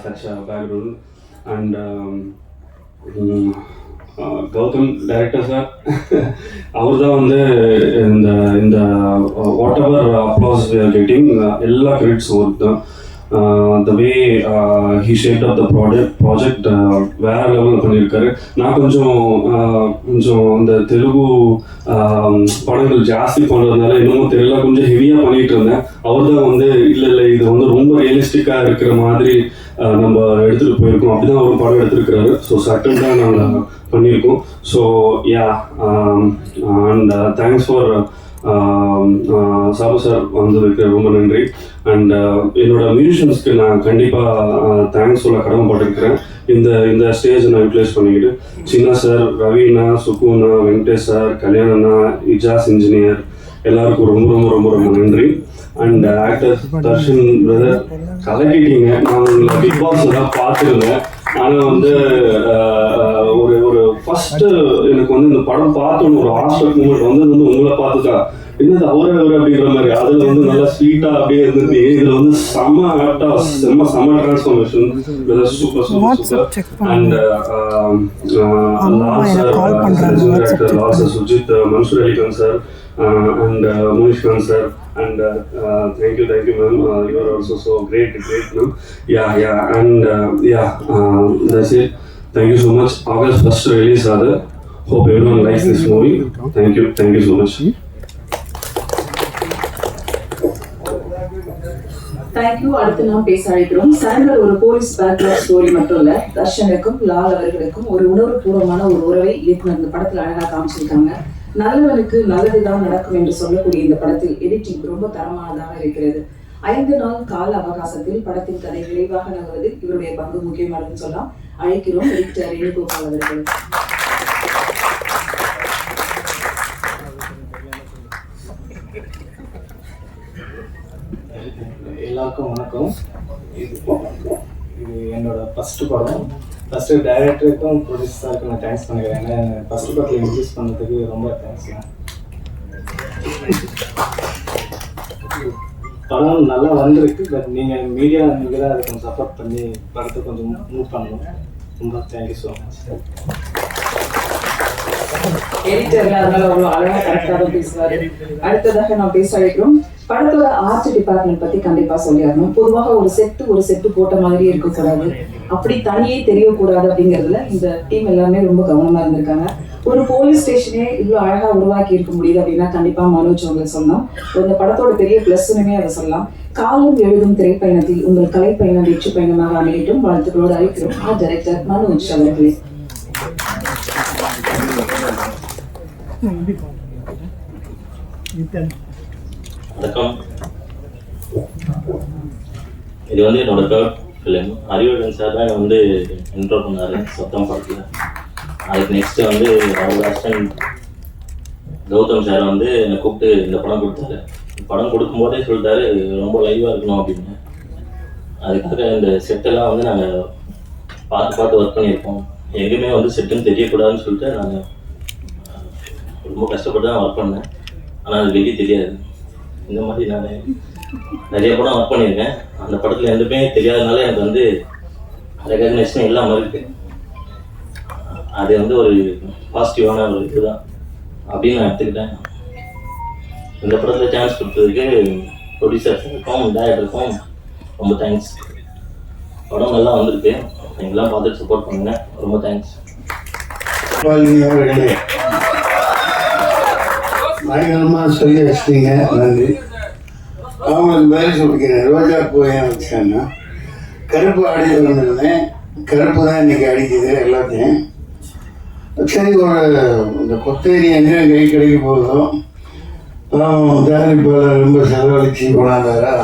such a background and Gautham director sir அவர் தான் வந்து இந்த whatever applause we are getting எல்லா கிரெடிட்ஸும் ஒர்க் தான். The way he shaped up the project வேற லெவலில் பண்ணியிருக்காரு. நான் கொஞ்சம் இந்த தெலுங்கு படங்கள் ஜாஸ்தி பண்ணுறதுனால இன்னமும் தெரியல, கொஞ்சம் ஹெவியாக பண்ணிகிட்டு இருந்தேன். அவர் தான் வந்து இல்லை இது வந்து ரொம்ப ரியலிஸ்டிக்காக இருக்கிற மாதிரி நம்ம எடுத்துகிட்டு போயிருக்கோம், அப்படி தான் ஒரு படம் எடுத்துருக்கிறாரு. ஸோ சட்டன் தான் நாங்கள் பண்ணியிருக்கோம். So yeah and thanks for Sabu sir வந்ததுக்கு ரொம்ப நன்றி. அண்ட் என்னோட மியூசிஷியன்ஸ்க்கு நான் கண்டிப்பாக தேங்க்ஸ் சொல்ல கடமைப்பட்டிருக்கிறேன். இந்த ஸ்டேஜை நான் யூட்டிலைஸ் பண்ணிக்கிட்டு சின்ன சார், ரவீனா, சுகுனா, வெங்கடேஷ் சார், கல்யாணண்ணா, இஜாஸ் இன்ஜினியர் எல்லாருக்கும் ரொம்ப ரொம்ப ரொம்ப ரொம்ப நன்றி. அண்ட் ஆக்டர் தர்ஷன் பிரதர் கலக்கிட்டீங்க. நான் உங்களை பிக் பாஸ் தான் பார்த்துருந்தேன். ஆனால் வந்து ஒரு ஃபர்ஸ்ட் எனக்கு வந்து இந்த படம் பார்த்தோன்னு ஒரு ஆஸ்பெக்ட் மூமெண்ட் வந்து உங்களை பார்த்துட்டா என்னது அவரு அப்படிங்கிற மாதிரி. அதில் வந்து நல்லா ஸ்வீட்டா அப்படியே இருந்தது. இதில் வந்து செம்ம ஆக்டா செம்ம transformation, super super super. And Lal sir, Sujith, Mansoor Alikhan sir and Munish Khan sir and thank you ma'am, you are also so great ma'am. And that's it. Thank you so much. August 1st release are there. Hope everyone likes this movie. Thank you so much. Thank you. அடுத்து நாம் பேச அழைக்கிறோம். Surrender ஒரு police background story மட்டும் இல்ல, தர்ஷனுக்கும் லால் அவர்களுக்கும் ஒரு உணர்வுபூர்வமான ஒரு உறவை இயக்குனர் இந்த படத்துல அழகா காமிச்சிருக்காங்க. நல்லவனுக்கு நல்லதுதான் நடக்கும் என்று சொல்லக்கூடிய இந்த படத்தில் எடிட்டிங் ரொம்ப தரமானதாக இருக்கிறது. 5 நாள் கால அவகாசத்தில் படத்தின் கதை விரைவாக நகர்வதில் இவருடைய பங்கு முக்கியமானதுன்னு சொல்லலாம். அழைக்கிறோம் எடிட்டர் வேணுகோபால் அவர்கள். எல்லாருக்கும் வணக்கம். இது என்னோட ஃபஸ்ட்டு படம். ஃபஸ்ட்டு டைரக்டருக்கும் ப்ரொடியூசருக்கும் நான் தேங்க்ஸ் பண்ணிக்கிறேன். ஏன்னா ஃபஸ்ட்டு படத்தில் இன்ட்ரடியூஸ் பண்ணதுக்கு ரொம்ப தேங்க்ஸ்ங்க. படம் நல்லா வந்திருக்கு. பட் நீங்கள் நீங்கள் தான் அதை கொஞ்சம் சப்போர்ட் பண்ணி படத்தை கொஞ்சம் மூவ் பண்ணணும். ரொம்ப தேங்க்யூ ஸோ மச். அடுத்ததாக நான் பேச அழைக்கிறோம். படத்தோட ஆர்ட் டிபார்ட்மெண்ட் பத்தி கண்டிப்பா சொல்லிடணும். பொதுவாக ஒரு செட்டு போட்ட மாதிரி இருக்கக்கூடாது, அப்படி தனியே தெரியக்கூடாது அப்படிங்கிறதுல இந்த டீம் எல்லாமே ரொம்ப கவனமா இருந்திருக்காங்க. ஒரு போலீஸ் ஸ்டேஷனே இவ்வளவு அழகா உருவாக்கி இருக்க முடியுது அப்படின்னா கண்டிப்பா மனோஜ் அவங்க சொல்லலாம். இந்த படத்தோட பெரிய பிளஸ்னுமே அதை சொல்லலாம். காலம் எழுதும் திரைப்பயணத்தில் உங்கள் கலை பயணம் வெற்றி பயணமாக அமையட்டும். வாழ்த்துக்களோடு அழைக்கிறோம் ஆர்ட் டைரக்டர் மனோஜ் அவர்களே. வணக்கம். இது வந்து என்னோட தேர்ட் ஃபிலிம். அறிவுடன் சார் தான் வந்து இன்ட்ரோ பண்ணாரு சத்தம் படத்தில். அதுக்கு நெக்ஸ்ட்டு வந்து அவர் அசிஸ்டன்ட் கௌதம் சார் வந்து என்னை கூப்பிட்டு இந்த படம் கொடுத்தாரு. படம் கொடுக்கும்போதே சொல்லிட்டாரு ரொம்ப லைவாக இருக்கணும் அப்படின்னு. அதுக்காக இந்த செட்டெல்லாம் வந்து நாங்கள் பார்த்து ஒர்க் பண்ணியிருக்கோம். எங்கேயுமே வந்து செட்டுன்னு தெரியக்கூடாதுன்னு சொல்லிட்டு நாங்கள் ரொம்ப கஷ்டப்பட்டு தான் ஒர்க் பண்ணேன். ஆனால் அது வெளியே தெரியாது. இந்த மாதிரி நான் நிறைய படம் ஒர்க் பண்ணியிருக்கேன். அந்த படத்தில் எதுவுமே தெரியாதனால எனக்கு வந்து ரெகக்னேஷன் இல்லாமல் இருக்கு. அது வந்து ஒரு பாசிட்டிவான ஒரு இதுதான் அப்படின்னு நான் எடுத்துக்கிட்டேன். இந்த படத்தில் சான்ஸ் கொடுத்ததுக்கு ப்ரொடியூசர்ஸுக்கும் டைரக்டருக்கும் ரொம்ப தேங்க்ஸ். படம் நல்லா வந்திருக்கு. எங்கெல்லாம் பார்த்துட்டு சப்போர்ட் பண்ணுங்க. ரொம்ப தேங்க்ஸ். பயங்கரமாக சொல்லி வச்சிட்டீங்க, நன்றி. அவங்களுக்கு வேலை சொல்லிக்கிறேன். ரோஜா பூ ஏன் வச்சேன்னா கருப்பு அடிச்சு வந்திருந்தேன். கருப்பு தான் இன்னைக்கு அடிக்குது எல்லாத்தையும். சரி, இந்த கொத்தேரி எங்கே கை கிடைக்க போதும். தயாரிப்பாளர் ரொம்ப செலவழிச்சு கொண்டாந்தாரா,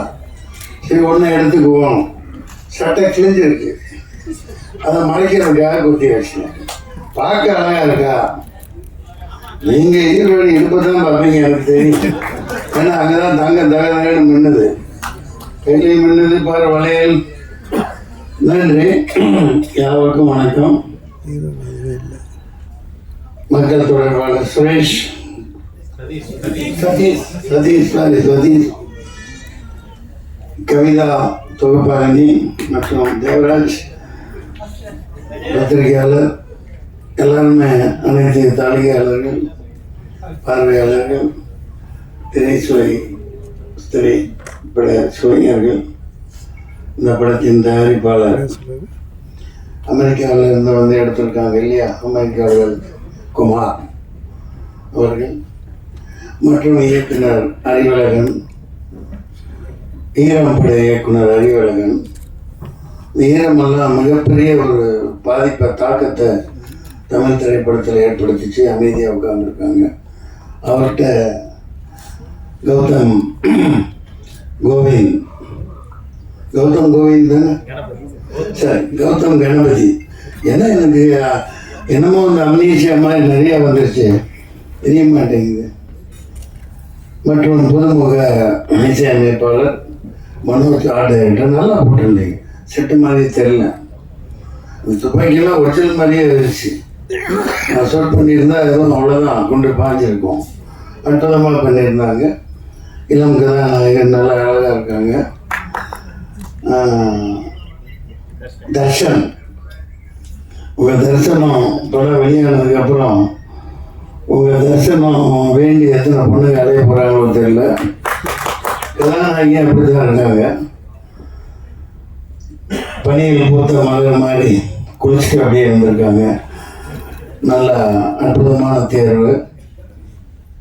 சரி ஒன்று எடுத்துக்குவோம். சட்டை கிழிஞ்சிருக்கு, அதை மறைக்கிறதுக்காக குத்தி வச்சேன். பார்க்க அழகா இருக்கா? நீங்கள் ஈரோடு எடுப்பதான் பார்ப்பீங்க, எனக்கு தெரியும். ஏன்னா அங்கேதான் தகதகன்னு மின்னுது, கையிலையும் மின்னுது பாரு வளையல். நன்றி. யாருக்கும் வணக்கம். மக்கள் தொடர்பாளர் சுரேஷ், சதீஷ், கவிதா, தொகுப்பாளனி மற்றும் தேவராஜ் பத்திரிகையாளர் எல்லாருமே, அனைத்து தாளிகையாளர்கள், பார்வையாளர்கள், திரைப்பட சுவைஞர்கள், இந்த படத்தின் தயாரிப்பாளர் அமெரிக்காவில் இருந்து வந்து எடுத்திருக்காங்க இல்லையா, அமெரிக்காவில் குமார் அவர்கள் மற்றும் இயக்குனர் அறிவழகன், ஈரம் பட இயக்குனர் அறிவழகன். ஈரமெல்லாம் மிகப்பெரிய ஒரு தாக்கத்தை தமிழ் திரைப்படத்தில் ஏற்படுத்திச்சு. அமைதியாக உட்கார்ந்துருக்காங்க. அவர்கிட்ட கௌதம் கோவிந்த் தானே, சரி, கௌதம் கணபதி. ஏன்னா எனக்கு என்னமோ இந்த அம்னீஷியா மாதிரி நிறையா வந்துருச்சு, தெரிய மாட்டேங்குது. மற்றும் புதுமுக இசையமைப்பாளர் மனோஜ் டைரக்டர். நல்லா போட்டிருந்தீங்க, செட்டு மாதிரி தெரியல. இந்த துப்பாக்கியெல்லாம் ஒரிஜினல் மாதிரியே இருந்துச்சு. நான் ஷூட் பண்ணியிருந்தா எதுவும் அவ்வளோதான், கொண்டு பாஞ்சிருக்கோம். அற்புதமாக பண்ணியிருந்தாங்க. இளம் கதாநாயகர் நல்லா அழகாக இருக்காங்க. தர்ஷன், உங்கள் தரிசனம் படம் வெளியானதுக்கப்புறம் உங்கள் தரிசனம் வேண்டி எத்தனை பொண்ணுங்க அடைய போகிறாங்களோ தெரியல. கதாநாயகி அப்படி தான் இருக்காங்க. பணியில் பூத்த மலர் மாதிரி குளிச்சுட்டு அப்படியே இருந்திருக்காங்க. நல்ல அற்புதமான தேர்வு.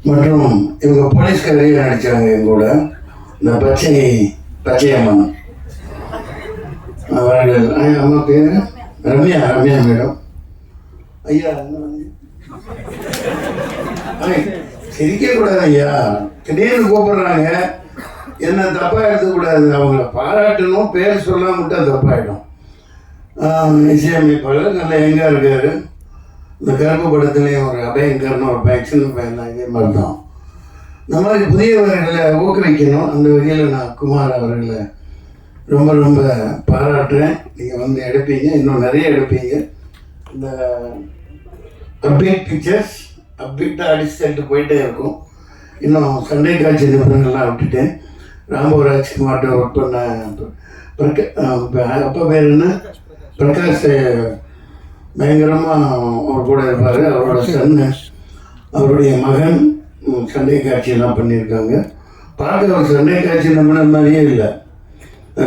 மற்றும் இவங்க போலீஸ்காரையும் நடித்தாங்க எங்கூட. இந்த பச்சையம்மன் அவர்கள், அம்மா பேர் ரம்யா மேடம். ஐயா சிரிக்கக்கூடாது ஐயா, திடீர்னு கூப்பிடுறாங்க, என்ன தப்பாக எடுத்துக்கூடாது. அவங்கள பாராட்டணும், பேர் சொல்லாம மட்டும் தப்பாயிடும். இசையமைப்பாளர் நல்ல எங்காக இருக்காரு. இந்த கருப்பு படத்துலேயும் ஒரு அபயங்கர்னு ஒரு பையன், சின்ன பையன் தான், இதே மாதிரி தான். இந்த மாதிரி புதியவர்களை ஊக்குவிக்கணும். அந்த வகையில் நான் குமார் அவர்களை ரொம்ப ரொம்ப பாராட்டுறேன். நீங்கள் வந்து எடுப்பீங்க, இன்னும் நிறைய எடுப்பீங்க. இந்த அப்டேட் பிக்சர்ஸ் அப்டேட்டாக அடிச்சுட்டு போயிட்டே இருக்கும். இன்னும் சண்டை காட்சி நிபுணர்கள்லாம் விட்டுட்டேன். ராமராஜ்குமார்கிட்ட ஒர்க் பண்ண அப்பா பேர் என்ன, பிரகாஷ், பயங்கரமாக அவர் கூட இருப்பார். அவரோட சன்னு, அவருடைய மகன் சண்டை காட்சியெல்லாம் பண்ணியிருக்காங்க. பார்க்க ஒரு சண்டை காட்சி நிபுணர் மாதிரியே இல்லை,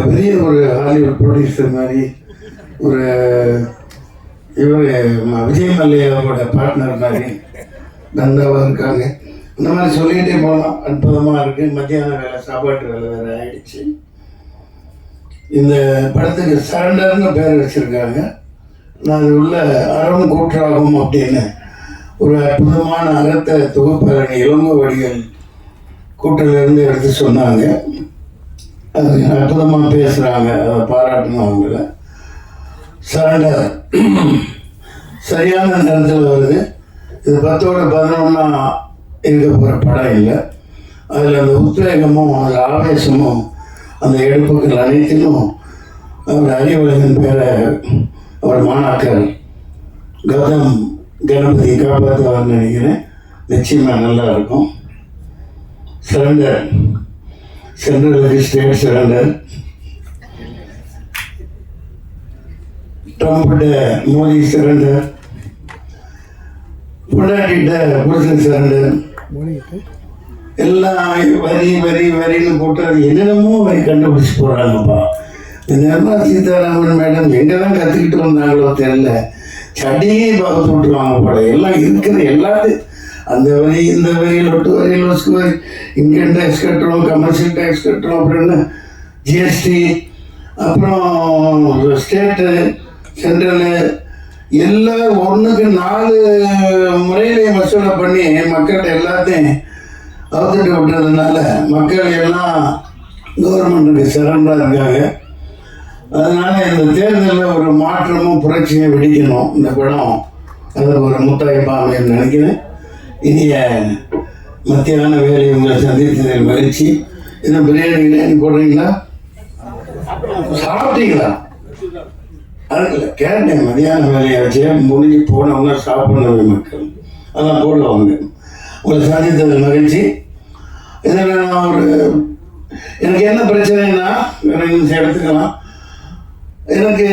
பெரிய ஒரு ஹாலிவுட் ப்ரொடியூசர் மாதிரி. ஒரு இவர் விஜய் மல்லையாவோட பார்ட்னர் மாதிரி நல்லாவாக இருக்காங்க. இந்த மாதிரி சொல்லிகிட்டே போகலாம். அற்புதமாக இருக்குது. மத்தியான வேலை, சாப்பாட்டு வேலை வேறு ஆயிடுச்சு. இந்த படத்துக்கு சரண்டர்னு பேர் வச்சுருக்காங்க. நான் அது உள்ள அறம் கூற்றாகும் அப்படின்னு ஒரு அற்புதமான அறத்தை தொகுப்பாளர் இளங்கோ வடிகள் கூட்டிலிருந்து எடுத்து சொன்னாங்க. அது அற்புதமாக பேசுகிறாங்க, அதை பாராட்டணும் அவங்கள. சரண்டர் சரியான நேரத்தில் வருது. இது 10ஓட 11 இருக்க போகிற படம் இல்லை. அதில் அந்த உத்வேகமும் அதில் ஆவேசமும் அந்த எடுப்புகள் அனைத்திலும் அவர் அறிவழகன் பேரை அவர் மாணாக்கர் கௌதம் கணபதி காப்பாற்றுவார்னு நினைக்கிறேன். நிச்சயமாக நல்லா இருக்கும். Surrender, central state surrender. ட்ரம்ப்ட மோடி சரண்டர். பொண்டாட்டிட்ட புருஷன் சரண்டர். எல்லாம் வரின்னு போட்டு அது என்னென்னமோ வரி கண்டுபிடிச்சி போடுறாங்கப்பா. நிர்மலா சீதாராமன் மேடம் எங்கே தான் கற்றுக்கிட்டு வந்தாங்களோ தெரியல, சட்டையே பார்த்து விட்டுருவாங்க போல. எல்லாம் இருக்கிற எல்லாத்தையும் அந்த வரி, இந்த வரி, லொட்டு வரி, லொஸ்கு வரி, இன்கம் டேக்ஸ் கட்டுறோம், கமர்ஷியல் டேக்ஸ் கட்டுறோம், அப்புறம் என்ன ஜிஎஸ்டி, அப்புறம் ஸ்டேட்டு, சென்ட்ரலு, எல்லாம் 1க்கு 4 முறையிலையும் வசூலை பண்ணி மக்கள்கிட்ட எல்லாத்தையும் அவுத்துட்டு விட்டுறதுனால மக்கள் எல்லாம் கவர்மெண்ட்டுக்கு சரண்டராக இருக்காங்க. அதனால் இந்த தேர்தலில் ஒரு மாற்றமும் புரட்சியும் வெடிக்கணும். இந்த படம் அதுக்கு ஒரு முத்தாய்ப்பாக நினைக்கிறேன். இனிய மத்தியான வேலை உங்களை சந்தித்ததில் மகிழ்ச்சி. இன்னும் பிரியாணி போடுறீங்களா, சாப்பிட்டீங்களா? அதுல கேட்டேன். மதியான வேலையை வச்சு முடிஞ்சு போனவங்க சாப்பிடணும் மக்கள், அதான் போடுவாங்க. உங்களை சந்தித்ததில் மகிழ்ச்சி. இதில் நான் ஒரு எனக்கு என்ன பிரச்சனைனா எடுத்துக்கலாம். எனக்கு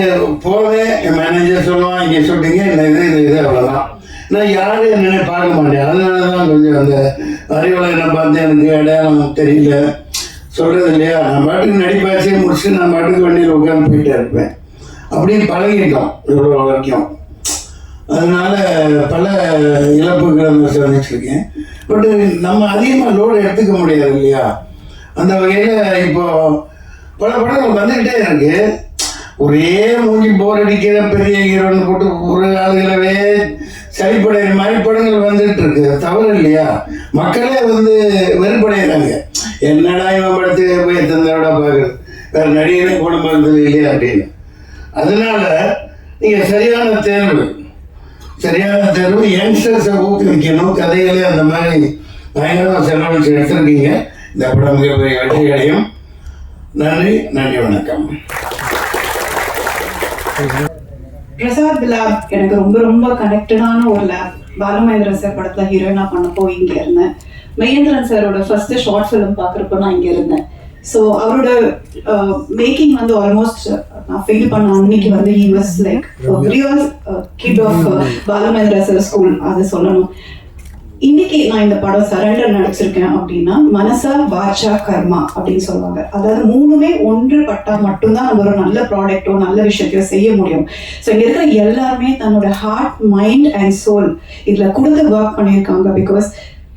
போவேன், என் மேனேஜர் சொல்லுவான் இங்கே ஷூட்டிங்க இந்த இது அவ்வளோதான். நான் யாரும் என்னென்ன பார்க்க மாட்டேன். அதனால தான் கொஞ்சம் அந்த அறிவுரை என்ன பார்த்து எனக்கு இடம் தெரியல சொல்கிறது இல்லையா. நான் பாட்டுக்கு நடிப்பாச்சே முடிச்சுட்டு நான் பாட்டுக்கு வண்டியில் உட்காந்து போயிட்டே இருப்பேன். அப்படியே பழகிட்டோம் இவ்வளோ வரைக்கும். அதனால பல இழப்புகளை நான் சந்திச்சிருக்கேன். பட் நம்ம அதிகமாக லோடு எடுத்துக்க முடியாது இல்லையா. அந்த வகையில் இப்போ பல படங்கள் வந்துக்கிட்டே இருக்கு. ஒரே மூஞ்சி போர் அடிக்கிற பெரிய ஹீரோன்னு போட்டு ஒரு ஆளுகளவே சளிப்படைகிற மாதிரி படங்கள் வந்துட்டு இருக்கு. தவறு இல்லையா. மக்களே வெறுப்படைகிறாங்க. என்னடா இவன் படத்துக்கு போய் தந்தோட பார்க்குறது, வேறு நடிகனே படம் பார்த்தது இல்லையா அப்படின்னு. அதனால நீங்கள் சரியான தேர்வு யங்ஸ்டர்ஸை ஊக்குவிக்கணும். கதைகளே அந்த மாதிரி பயங்கரமாக செலவழிச்சு எடுத்துருக்கீங்க. இந்த படம் மிகப்பெரிய வெற்றி அடையும். நன்றி வணக்கம். பிரசாத் லேப் எனக்கு ரொம்ப ரொம்ப கனெக்டடான ஒரு லேப். பாலுமகேந்திரன் சார் படத்துல ஹீரோயினா பண்ணப்போ இங்க இருந்தேன். மகேந்திரன் சாரோட ஃபர்ஸ்ட் ஷார்ட் ஃபிலிம் பாக்குறப்போ நான் இங்க இருந்தேன். ஸோ அவரோட மேக்கிங் ஆல்மோஸ்ட் நான் ஃபீல் பண்ண அன்னைக்கு he was like real kid of Balumahendran sir school. அது சொல்லணும். இன்னைக்கு நான் இந்த படம் சரண்டர் நடிச்சிருக்கேன் அப்படின்னா மனசா வாச்சா கர்மா அப்படின்னு சொல்லுவாங்க. அதாவது மூணுமே ஒன்றுபட்டா மட்டும்தான் நம்ம ஒரு நல்ல ப்ராடக்டோ நல்ல விஷயத்தையோ செய்ய முடியும். ஸோ இங்க இருக்கிற எல்லாருமே தன்னோட ஹார்ட், மைண்ட் அண்ட் சோல் இதுல கொடுத்து ஒர்க் பண்ணியிருக்காங்க. Because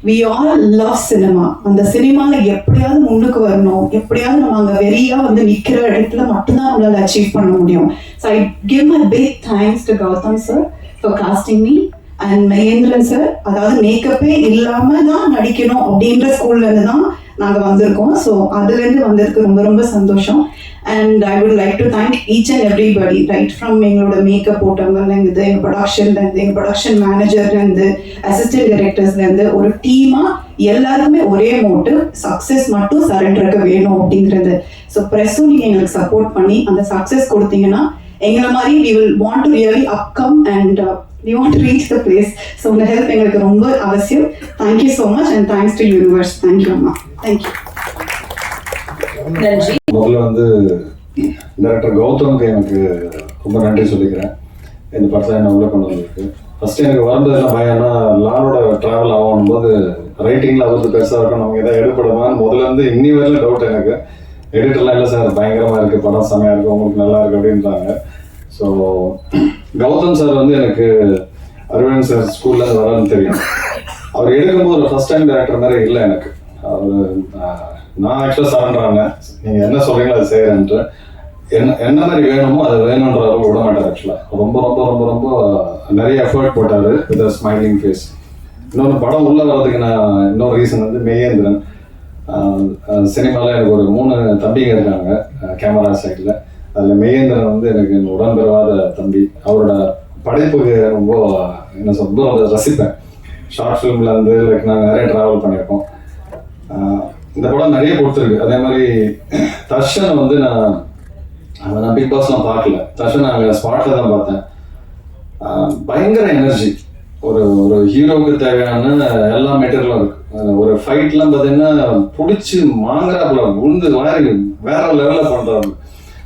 we all love cinema. அந்த சினிமால எப்படியாவது முன்னுக்கு வரணும், எப்படியாவது நம்ம அங்க வெறியா நிக்கிற இடத்துல மட்டும்தான் நம்மளால அச்சீவ் பண்ண முடியும். So I give my big thanks to Gautham sir for casting me and Mahendran sir. அதாவது மேக்கப்பே இல்லாம தான் நடிக்கணும் அப்படின்ற ஸ்கூல்ல இருந்து தான் நாங்க வந்திருக்கோம். ஸோ அதுல இருந்து வந்ததுக்கு ரொம்ப ரொம்ப சந்தோஷம். And I would like to thank each and everybody, right from எங்களோட மேக்கப் போட்டவங்கலேருந்து, எங்க ப்ரொடக்ஷன்லேருந்து, எங்க ப்ரொடக்ஷன் மேனேஜர்லேருந்து, அசிஸ்டன்ட் டைரக்டர்ஸ்லேருந்து, ஒரு டீமா எல்லாருக்குமே ஒரே மோட்டிவ், சக்சஸ் மட்டும் சரண்டருக்கு வேணும் அப்படிங்கிறது. ஸோ ப்ரெஸ்ஸும் நீங்க எங்களுக்கு சப்போர்ட் பண்ணி அந்த சக்சஸ் கொடுத்தீங்கன்னா எங்களை மாதிரி we will want to really upcome and we want to reach the place. So உங்க ஹெல்ப் எங்களுக்கு ரொம்ப அவசியம். Thank you so much and thanks to Universe. Thank you அம்மா. Thank you. நன்றி. முதல்ல டைரக்டர் கௌதமுக்கு எனக்கு ரொம்ப நன்றி சொல்லிக்கிறேன். இந்த படத்தை என்ன உள்ள கொண்டு வந்திருக்கு. ஃபர்ஸ்ட் எனக்கு வரும்போதெல்லாம் பயம்னா லானோட ட்ராவல் ஆகும் போது ரைட்டிங்கில் பெருசாக இருக்கும், நமக்கு எதாவது எடுப்படுமான்னு முதல்ல இன்னி வரையில டவுட் எனக்கு. எடிட்டர்லாம் இல்லை சார், பயங்கரமாக இருக்குது, படம் செம்மையாக இருக்குது, உங்களுக்கு நல்லா இருக்குது அப்படின்றாங்க. ஸோ கௌதம் சார் எனக்கு அரவிந்த் சார் ஸ்கூல்லேருந்து வரான்னு தெரியும். அவர் எடுக்கும்போது ஃபர்ஸ்ட் டைம் டைரக்டர் மாதிரி இல்லை எனக்கு. அவர் நான் ஆக்சுவலாக சரண்டாங்க, நீங்கள் என்ன சொல்கிறீங்களோ அதை செய்கிறேன்ட்டு. என்ன மாதிரி வேணுமோ அது வேணுன்ற அளவு விட மாட்டார். ஆக்சுவலாக ரொம்ப ரொம்ப ரொம்ப ரொம்ப நிறைய எஃபர்ட் போட்டார் வித் ஸ்மைலிங் ஃபேஸ். இன்னொன்று படம் உள்ளே வர்றதுக்கு நான் இன்னொரு ரீசன் மகேந்திரன். சினிமாவில் எனக்கு ஒரு 3 தம்பிங்க இருக்காங்க கேமரா சைடில். அதில் மகேந்திரன் எனக்கு உடன்பிறவாத தம்பி. அவரோட படைப்புக்கு ரொம்ப ரொம்ப ரசிப்பேன். ஷார்ட் ஃபிலிம்லேருந்து நாங்கள் நிறைய ட்ராவல் பண்ணியிருக்கோம். இந்த படம் நிறைய கொடுத்துருக்கு. அதே மாதிரி தர்ஷன் நான் பிக் பாஸ்லாம் பார்க்கல, தர்ஷன் அங்கே ஸ்பாட்டில் தான் பார்த்தேன். பயங்கர எனர்ஜி. ஒரு ஹீரோவுக்கு தேவையான எல்லா மெட்டீரியலும் இருக்கு. ஒரு ஃபைட்லாம் பார்த்தீங்கன்னா பிடிச்சி மாங்கராப்புல உளுந்து வாரி வேற லெவலில் பண்ணுறாரு.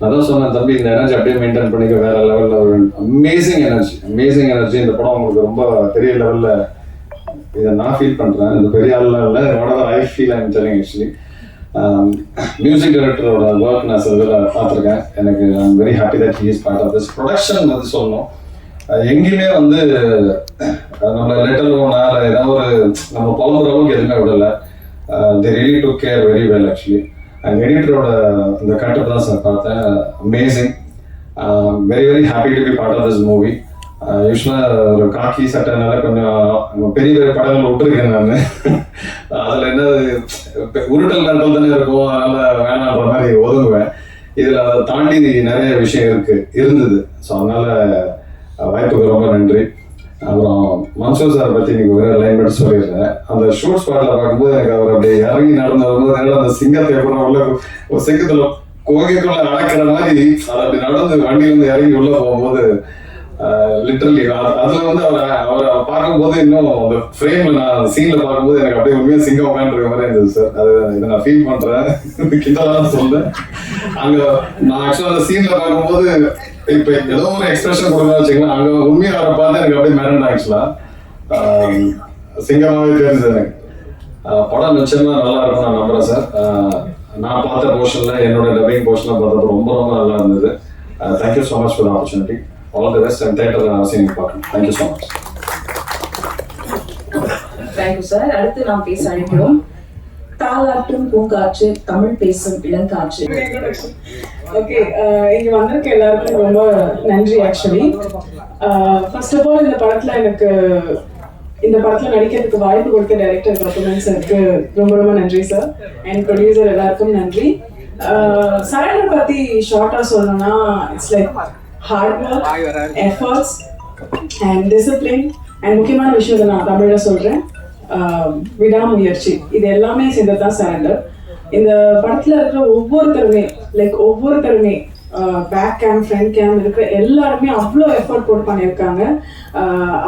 அதான் சொன்னேன், தம்பி இந்த எனர்ஜி அப்படியே மெயின்டைன் பண்ணிக்க, வேற லெவலில் ஒரு அமேசிங் எனர்ஜி. இந்த படம் உங்களுக்கு ரொம்ப பெரிய லெவலில் இதை நான் ஃபீல் பண்ணுறேன். இந்த பெரிய ஆள்லாம் இல்லை, whatever I feel I'm telling actually. Music டைரக்டரோட ஒர்க் நான் சில இதில் பார்த்துருக்கேன். எனக்கு I'm very happy that he is part of this production. சொல்லணும், எங்கேயுமே நம்ம லெட்டர்னால ஏதாவது நம்ம புலம்புற அளவுக்கு எதுவுமே விடலை. they really took care very well actually. And எடிட்டரோட இந்த கட்டப் தான் சார் பார்த்தேன், amazing. Very very happy to be part of this movie. யூஸ்வலாக ஒரு காக்கி சட்டைனால கொஞ்சம் பெரிய பெரிய படங்கள் விட்டுருக்கேன் நான். அதில் என்ன உருட்டல் நட்டல் தானே இருக்கும், அதனால் வேணான்ற மாதிரி ஒதுங்குவேன். இதில் அதை தாண்டி நிறைய விஷயம் இருந்தது. ஸோ அதனால் வாய்ப்புக்கு ரொம்ப நன்றி. அப்புறம் மன்சூர் சார் பற்றி இன்னைக்கு வேறு லைன் மட்டும் சொல்லிடுறேன். அந்த ஷூட் ஸ்பாட்டில் பார்க்கும்போது எனக்கு அவர் அப்படியே இறங்கி நடந்து வரும்போது அந்த சிங்கத்தை எப்படி உள்ள ஒரு சிங்கத்தில் கோகைக்குள்ள அடக்கிற மாதிரி அதை அப்படி நடந்து வண்டியிலேருந்து இறங்கி உள்ளே போகும்போது லிட்டரலி அதுல வந்து அவரை பார்க்கும்போது இன்னும் அந்த ஃப்ரேம்ல நான் சீன்ல பார்க்கும்போது எனக்கு அப்படியே உண்மையா சிங்கம் உட்காந்துருக்க மாதிரி இருந்தது சார். அது இதை நான் ஃபீல் பண்றேன், கிண்டலாம் சொல்றேன். அங்க நான் ஆக்சுவலா அந்த சீன்ல பார்க்கும்போது இப்ப ஏதோ ஒரு எக்ஸ்பிரஷன் கொடுக்கணும் வச்சுக்கலாம், அங்க உண்மையா அவரை பார்த்து எனக்கு அப்படியே மிரண்டேன். ஆக்சுவலா சிங்கமாவே தெரிஞ்சது எனக்கு. படம் நிச்சயமா நல்லா இருக்கும் நான் நம்புறேன் சார். நான் பார்த்த போர்ஷன்ல என்னோட டப்பிங் போர்ஷன்ல பார்த்தப்ப ரொம்ப ரொம்ப நல்லா இருந்தது. Thank you so much for the opportunity. All the best and theatre அவசியம் பார்க்கணும். Thank you so much. Thank you sir. அடுத்து நாம் பேச அழைக்கிறோம் தாலாட்டும் பூங்காற்று தமிழ் பேசும் இளங்காற்று. ஓகே, இங்க வந்திருக்க எல்லாருக்கும் ரொம்ப நன்றி. ஆக்சுவலி ஃபர்ஸ்ட் ஆஃப் ஆல் இந்த படத்துல நடிக்கிறதுக்கு வாய்ப்பு கொடுத்த டைரக்டர் கௌதம் சாருக்கு ரொம்ப ரொம்ப நன்றி சார். அண்ட் ப்ரொடியூசர் எல்லாருக்கும் நன்றி. சரண்டர் பத்தி ஷார்ட்டா சொல்லணும்னா it's like hard work, efforts and discipline and முக்கியமான விஷயத்தை நான் தமிழ்ல சொல்றேன், விடாமுயற்சி. இது எல்லாமே சேர்ந்ததுதான் சரண்டர். இந்த படத்துல இருக்கிற ஒவ்வொருத்தருமே பேக் கேம் ஃப்ரண்ட் கேம் இருக்கிற எல்லாருமே அவ்வளோ எஃபர்ட் போட்டு பண்ணியிருக்காங்க.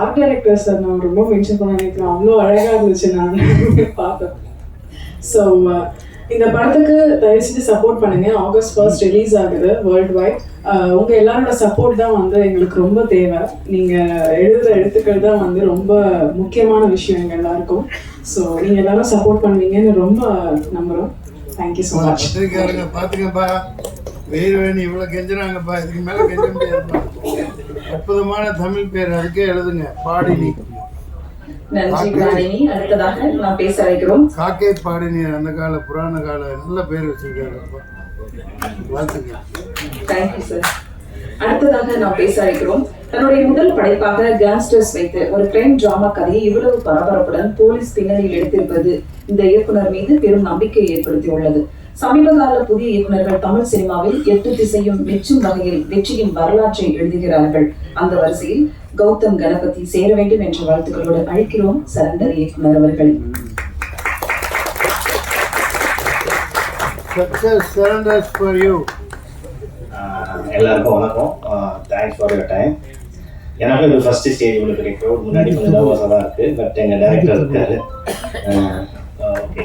ஆர்ட் டைரக்டர் சார் நான் ரொம்ப மென்ஷன் பண்ண நினைக்கிறேன், அவ்வளோ அழகாக இருந்துச்சு நான் பார்த்தேன். ஸோ இந்த படத்துக்கு தயவு செஞ்சு சப்போர்ட் பண்ணுங்க. August 1 ரிலீஸ் ஆகுது வேர்ல்டு வைட். உங்க எல்லாரோட சப்போர்ட் தான் வந்து எங்களுக்கு ரொம்ப தேவை. நீங்க எழுதுற எழுத்துக்கள் தான் வந்து ரொம்ப முக்கியமான விஷயம் எங்க எல்லாருக்கும். ஸோ நீங்க எல்லாரும் சப்போர்ட் பண்ணுவீங்கன்னு ரொம்ப நம்புறோம். Thank you so much. பத்திரிக்கையாளங்க பாத்துக்கப்பா, வேணு இவ்வளவு கெஞ்சுறாங்கப்பா, இதுக்கு மேல கெஞ்ச முடியாதுப்பா. அற்புதமான தமிழ் பேர், அதுக்கே எழுதுங்க, பாடினி. நன்றி பாடினி. அடுத்ததாக நாம் பேச அழைக்கிறோம் காக்கை பாடினி. அந்த கால புராண கால நல்ல பேர் வச்சிருக்காருப்பா, வாழ்த்துக்கள். Thank you sir. அடுத்ததாக நாம் பேச அழைக்கிறோம் தன்னுடைய முதல் படைப்பாக கேங்ஸ்டர்ஸ் வைத்து ஒரு கிரைம் டிராமா கதையை இவ்வளவு பரபரப்புடன் போலீஸ் பின்னணியில் எடுத்திருப்பது இந்த இயக்குனர் மீது பெரும் நம்பிக்கையை ஏற்படுத்தியுள்ளது. சமீபகால புதிய இயக்குனர்கள் தமிழ் சினிமாவில் 8 திசையும் மெச்சும் வகையில் வெற்றியின் வரலாற்றை எழுதுகிறார்கள். அந்த வரிசையில் கௌதம் கணபதி சேர வேண்டும் என்ற வாழ்த்துக்களோடு அழைக்கிறோம் சரண்டர் இயக்குனர் அவர்கள். எல்லாருக்கும் வணக்கம். Thanks for your time. எனக்கும் இது ஃபர்ஸ்ட் ஸ்டேஜ் உங்களுக்கு பெரிய க்ரௌட் முன்னாடி கொஞ்சம் நர்வஸாக தான் இருக்குது. பட் எங்கள் டைரக்டர் இருக்காரு. Okay,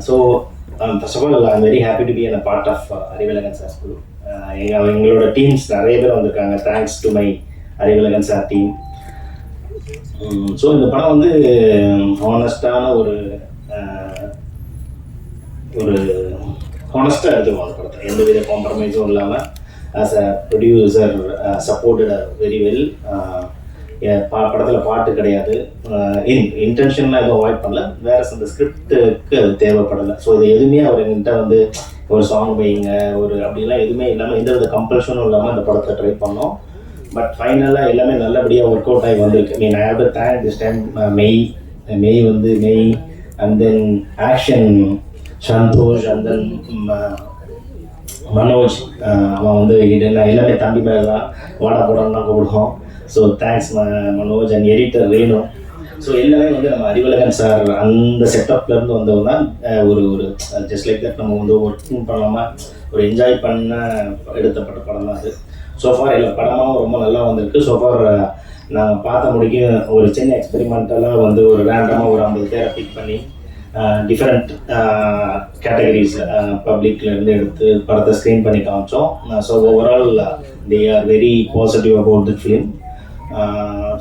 so first of all I'm very happy to be a part of Arivazhagan sir school. எங்களோட டீம்ஸ் நிறைய பேர் வந்திருக்காங்க. Thanks to my Arivazhagan sir team. So இந்த படம் வந்து ஹானஸ்டான ஒரு ஹானஸ்டாக எடுத்துக்கணும். அந்த படத்தை எந்த வித காம்ப்ரமைஸும் இல்லாமல் as a producer supported very well. படத்தில் பாட்டு கிடையாது, இன்டென்ஷன்லாம் எதுவும் அவாய்ட் பண்ணல. வேற அந்த ஸ்கிரிப்டுக்கு அது தேவைப்படலை. ஸோ இது எதுவுமே அவர் என்கிட்ட வந்து ஒரு சாங் வைங்க ஒரு அப்படிலாம் எதுவுமே இல்லாமல் எந்த வித கம்பல்ஷனும் இல்லாமல் அந்த படத்தை ட்ரை பண்ணோம். பட் ஃபைனலாக எல்லாமே நல்லபடியாக ஒர்க் அவுட் ஆகி வந்திருக்கு. Mean I have to thank this time மெய் வந்து மெய் and then action Santhosh and then Manoj. அவன் வந்து எல்லாமே தம்பி மேலே தான் வாடா போடான்னு தான் கூப்பிடுவோம். So thanks Manoj and editor Renu. So எல்லாமே வந்து நம்ம அறிவழகன் சார் அந்த செட்டப்லேருந்து வந்தவங்க தான். ஒரு ஜஸ்ட் லைக் தட் நம்ம வந்து ஒர்க்கிங் பண்ணாமல் ஒரு என்ஜாய் பண்ண எடுத்தப்பட்ட படம் தான் அது. சோஃபார் எல்லா படமாகவும் ரொம்ப நல்லா வந்திருக்கு. சோஃபார் நாங்கள் பார்த்த முடிக்கும் ஒரு சின்ன எக்ஸ்பெரிமெண்டலாக வந்து ஒரு ரேண்டமாக ஒரு 50 பேரை பிக் பண்ணி டிஃப்ரெண்ட் கேட்டகரிஸ் பப்ளிக்லேருந்து எடுத்து படத்தை ஸ்க்ரீன் பண்ணி காமிச்சோம். So overall they are very positive about the film.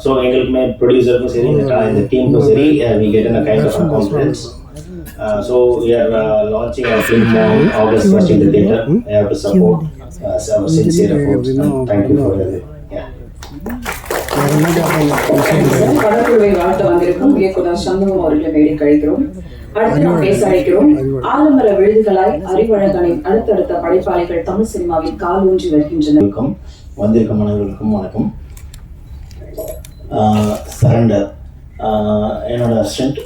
So எங்களுக்குமே ப்ரொடியூசருக்கும் சரி இந்த டீமுக்கும் சரி we get a kind of confidence. So we are launching our film on August 1 in the theatre. I have to support our sincere efforts. Thank you for that. படக்குழுவை வாழ்த்த வந்திருக்கும் இயக்குனர் சண்முகம் அவர்களை மேடை கழிக்கிறோம். அடுத்து நாம் பேச அழைக்கிறோம் ஆலமர விழுதுகளாய் அறிவழகனின் அடுத்தடுத்த படைப்பாளிகள் தமிழ் சினிமாவில் கால் ஊன்றி வருகின்றனர். வந்திருக்கும் அனைவருக்கும் வணக்கம். சரண்டர் என்னோட அசிஸ்டன்ட்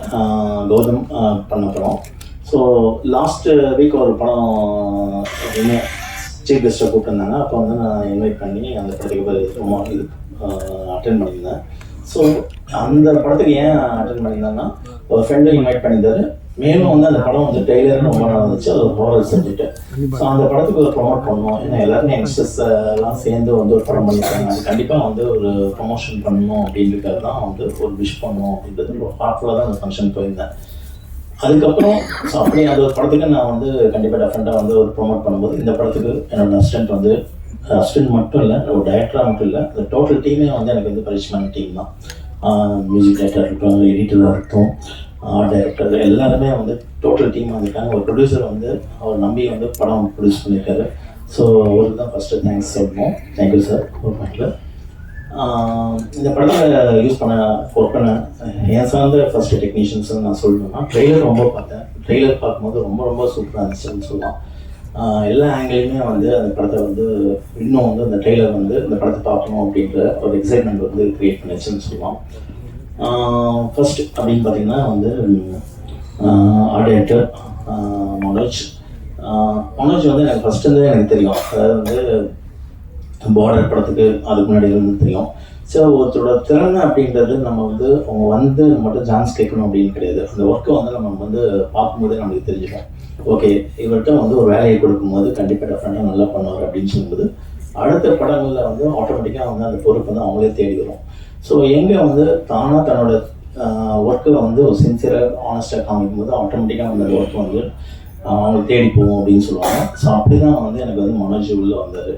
கௌதம் பண்ண படம். ஸோ லாஸ்ட் வீக் ஒரு படம் சீஃப் கெஸ்ட்டை கூப்பிட்டுருந்தாங்க. அப்போ வந்து நான் இன்வைட் பண்ணி அந்த படத்துக்கு ரொம்ப அட்டென்ட் பண்ணியிருந்தேன். ஸோ அந்த படத்துக்கு ஏன் அட்டென்ட் பண்ணியிருந்தேன்னா ஒரு ஃப்ரெண்டு இன்வைட் பண்ணியிருந்தாரு. மேலும் வந்து அந்த படம் வந்து ட்ரெய்லர்னு ரொம்ப நாள் இருந்துச்சு, அது ஒரு ஹாரர் சப்ஜெக்ட். ஸோ அந்த படத்துக்கு ஒரு ப்ரொமோட் பண்ணணும், ஏன்னா எல்லாருமே யங்ஸ்டர்ஸ் எல்லாம் சேர்ந்து வந்து ஒரு படம் பண்ணியிருக்காங்க, அது கண்டிப்பாக வந்து ஒரு ப்ரொமோஷன் பண்ணணும் அப்படின்றதுக்காக தான் வந்து ஒரு விஷ் பண்ணணும் அப்படின்றது ஒரு ஹார்ட்ஃபுல்லாக தான் அந்த ஃபங்க்ஷன் போயிருந்தேன். அதுக்கப்புறம் ஸோ அப்படி அந்த ஒரு படத்துக்கு நான் வந்து கண்டிப்பாக டெஃபரெண்ட்டாக வந்து ஒரு ப்ரொமோட் பண்ணும்போது இந்த படத்துக்கு என்னோட அசிஸ்டன்ட் மட்டும் இல்லை, ஒரு டைரக்டராக மட்டும் இல்லை, அந்த டோட்டல் டீமே வந்து எனக்கு வந்து பரிசுமான டீம் தான். மியூசிக் டைரக்டர் இருக்கட்டும், எடிட்டராக இருக்கட்டும், ஆர்ட் டைரக்டர் எல்லாருமே வந்து டோட்டல் டீமாக இருக்காங்க. ஒரு ப்ரொடியூசர் வந்து அவர் நம்பி வந்து படம் ப்ரொடியூஸ் பண்ணியிருக்காரு. ஸோ அவருக்கு தான் ஃபஸ்ட்டு தேங்க்ஸ் சொல்லணும். Thank you sir. ஒரு பாயிண்டில் இந்த படத்தில் யூஸ் ஒர்க் பண்ண என் சார்ந்த ஃபஸ்ட்டு டெக்னீஷியன்ஸ் நான் சொல்லணும்னா, ட்ரெய்லர் ரொம்ப பார்த்தேன். ட்ரெய்லர் பார்க்கும்போது ரொம்ப ரொம்ப சூப்பராக இருந்துச்சுன்னு சொல்லலாம். எல்லா ஆங்கிலையுமே வந்து அந்த படத்தை வந்து இன்னும் வந்து அந்த ட்ரெய்லர் வந்து இந்த படத்தை பார்க்கணும் அப்படின்ற ஒரு எக்ஸைட்மெண்ட் வந்து க்ரியேட் பண்ணிச்சுன்னு சொல்லலாம். ஃபர்ஸ்ட் அப்படின்னு பார்த்தீங்கன்னா வந்து ஆர்ட் டைரக்டர் மனோஜ் வந்து எனக்கு ஃபஸ்ட்டு எனக்கு தெரியும். அதாவது வந்து பார்டர் படத்துக்கு அதுக்கு முன்னாடி இருந்து தெரியும். ஸோ ஒருத்தரோட திறமை அப்படின்றது நம்ம வந்து அவங்க வந்து மட்டும் சான்ஸ் கேட்கணும் அப்படின்னு கிடையாது. அந்த ஒர்க்கை வந்து நம்ம வந்து பார்க்கும்போதே நம்மளுக்கு தெரிஞ்சிடும். ஓகே, இவர்கிட்ட வந்து ஒரு வேலையை கொடுக்கும்போது கண்டிப்பாக டெஃபரெண்டாக நல்லா பண்ணுவார் அப்படின்னு சொல்லும்போது அடுத்த படங்களில் வந்து ஆட்டோமேட்டிக்காக வந்து அந்த பொறுப்பு வந்து அவங்களே தேடி வரும். ஸோ எங்கே வந்து தானாக தன்னோட ஒர்க்கை வந்து ஒரு சின்சியராக ஆனஸ்டாக காமிக்கும் போது ஆட்டோமேட்டிக்காக வந்து அந்த ஒர்க் வந்து அவங்களுக்கு தேடி போகும் அப்படின்னு சொல்லுவாங்க. ஸோ அப்படி தான் வந்து எனக்கு வந்து மனோஜ் உள்ளே வந்தார்.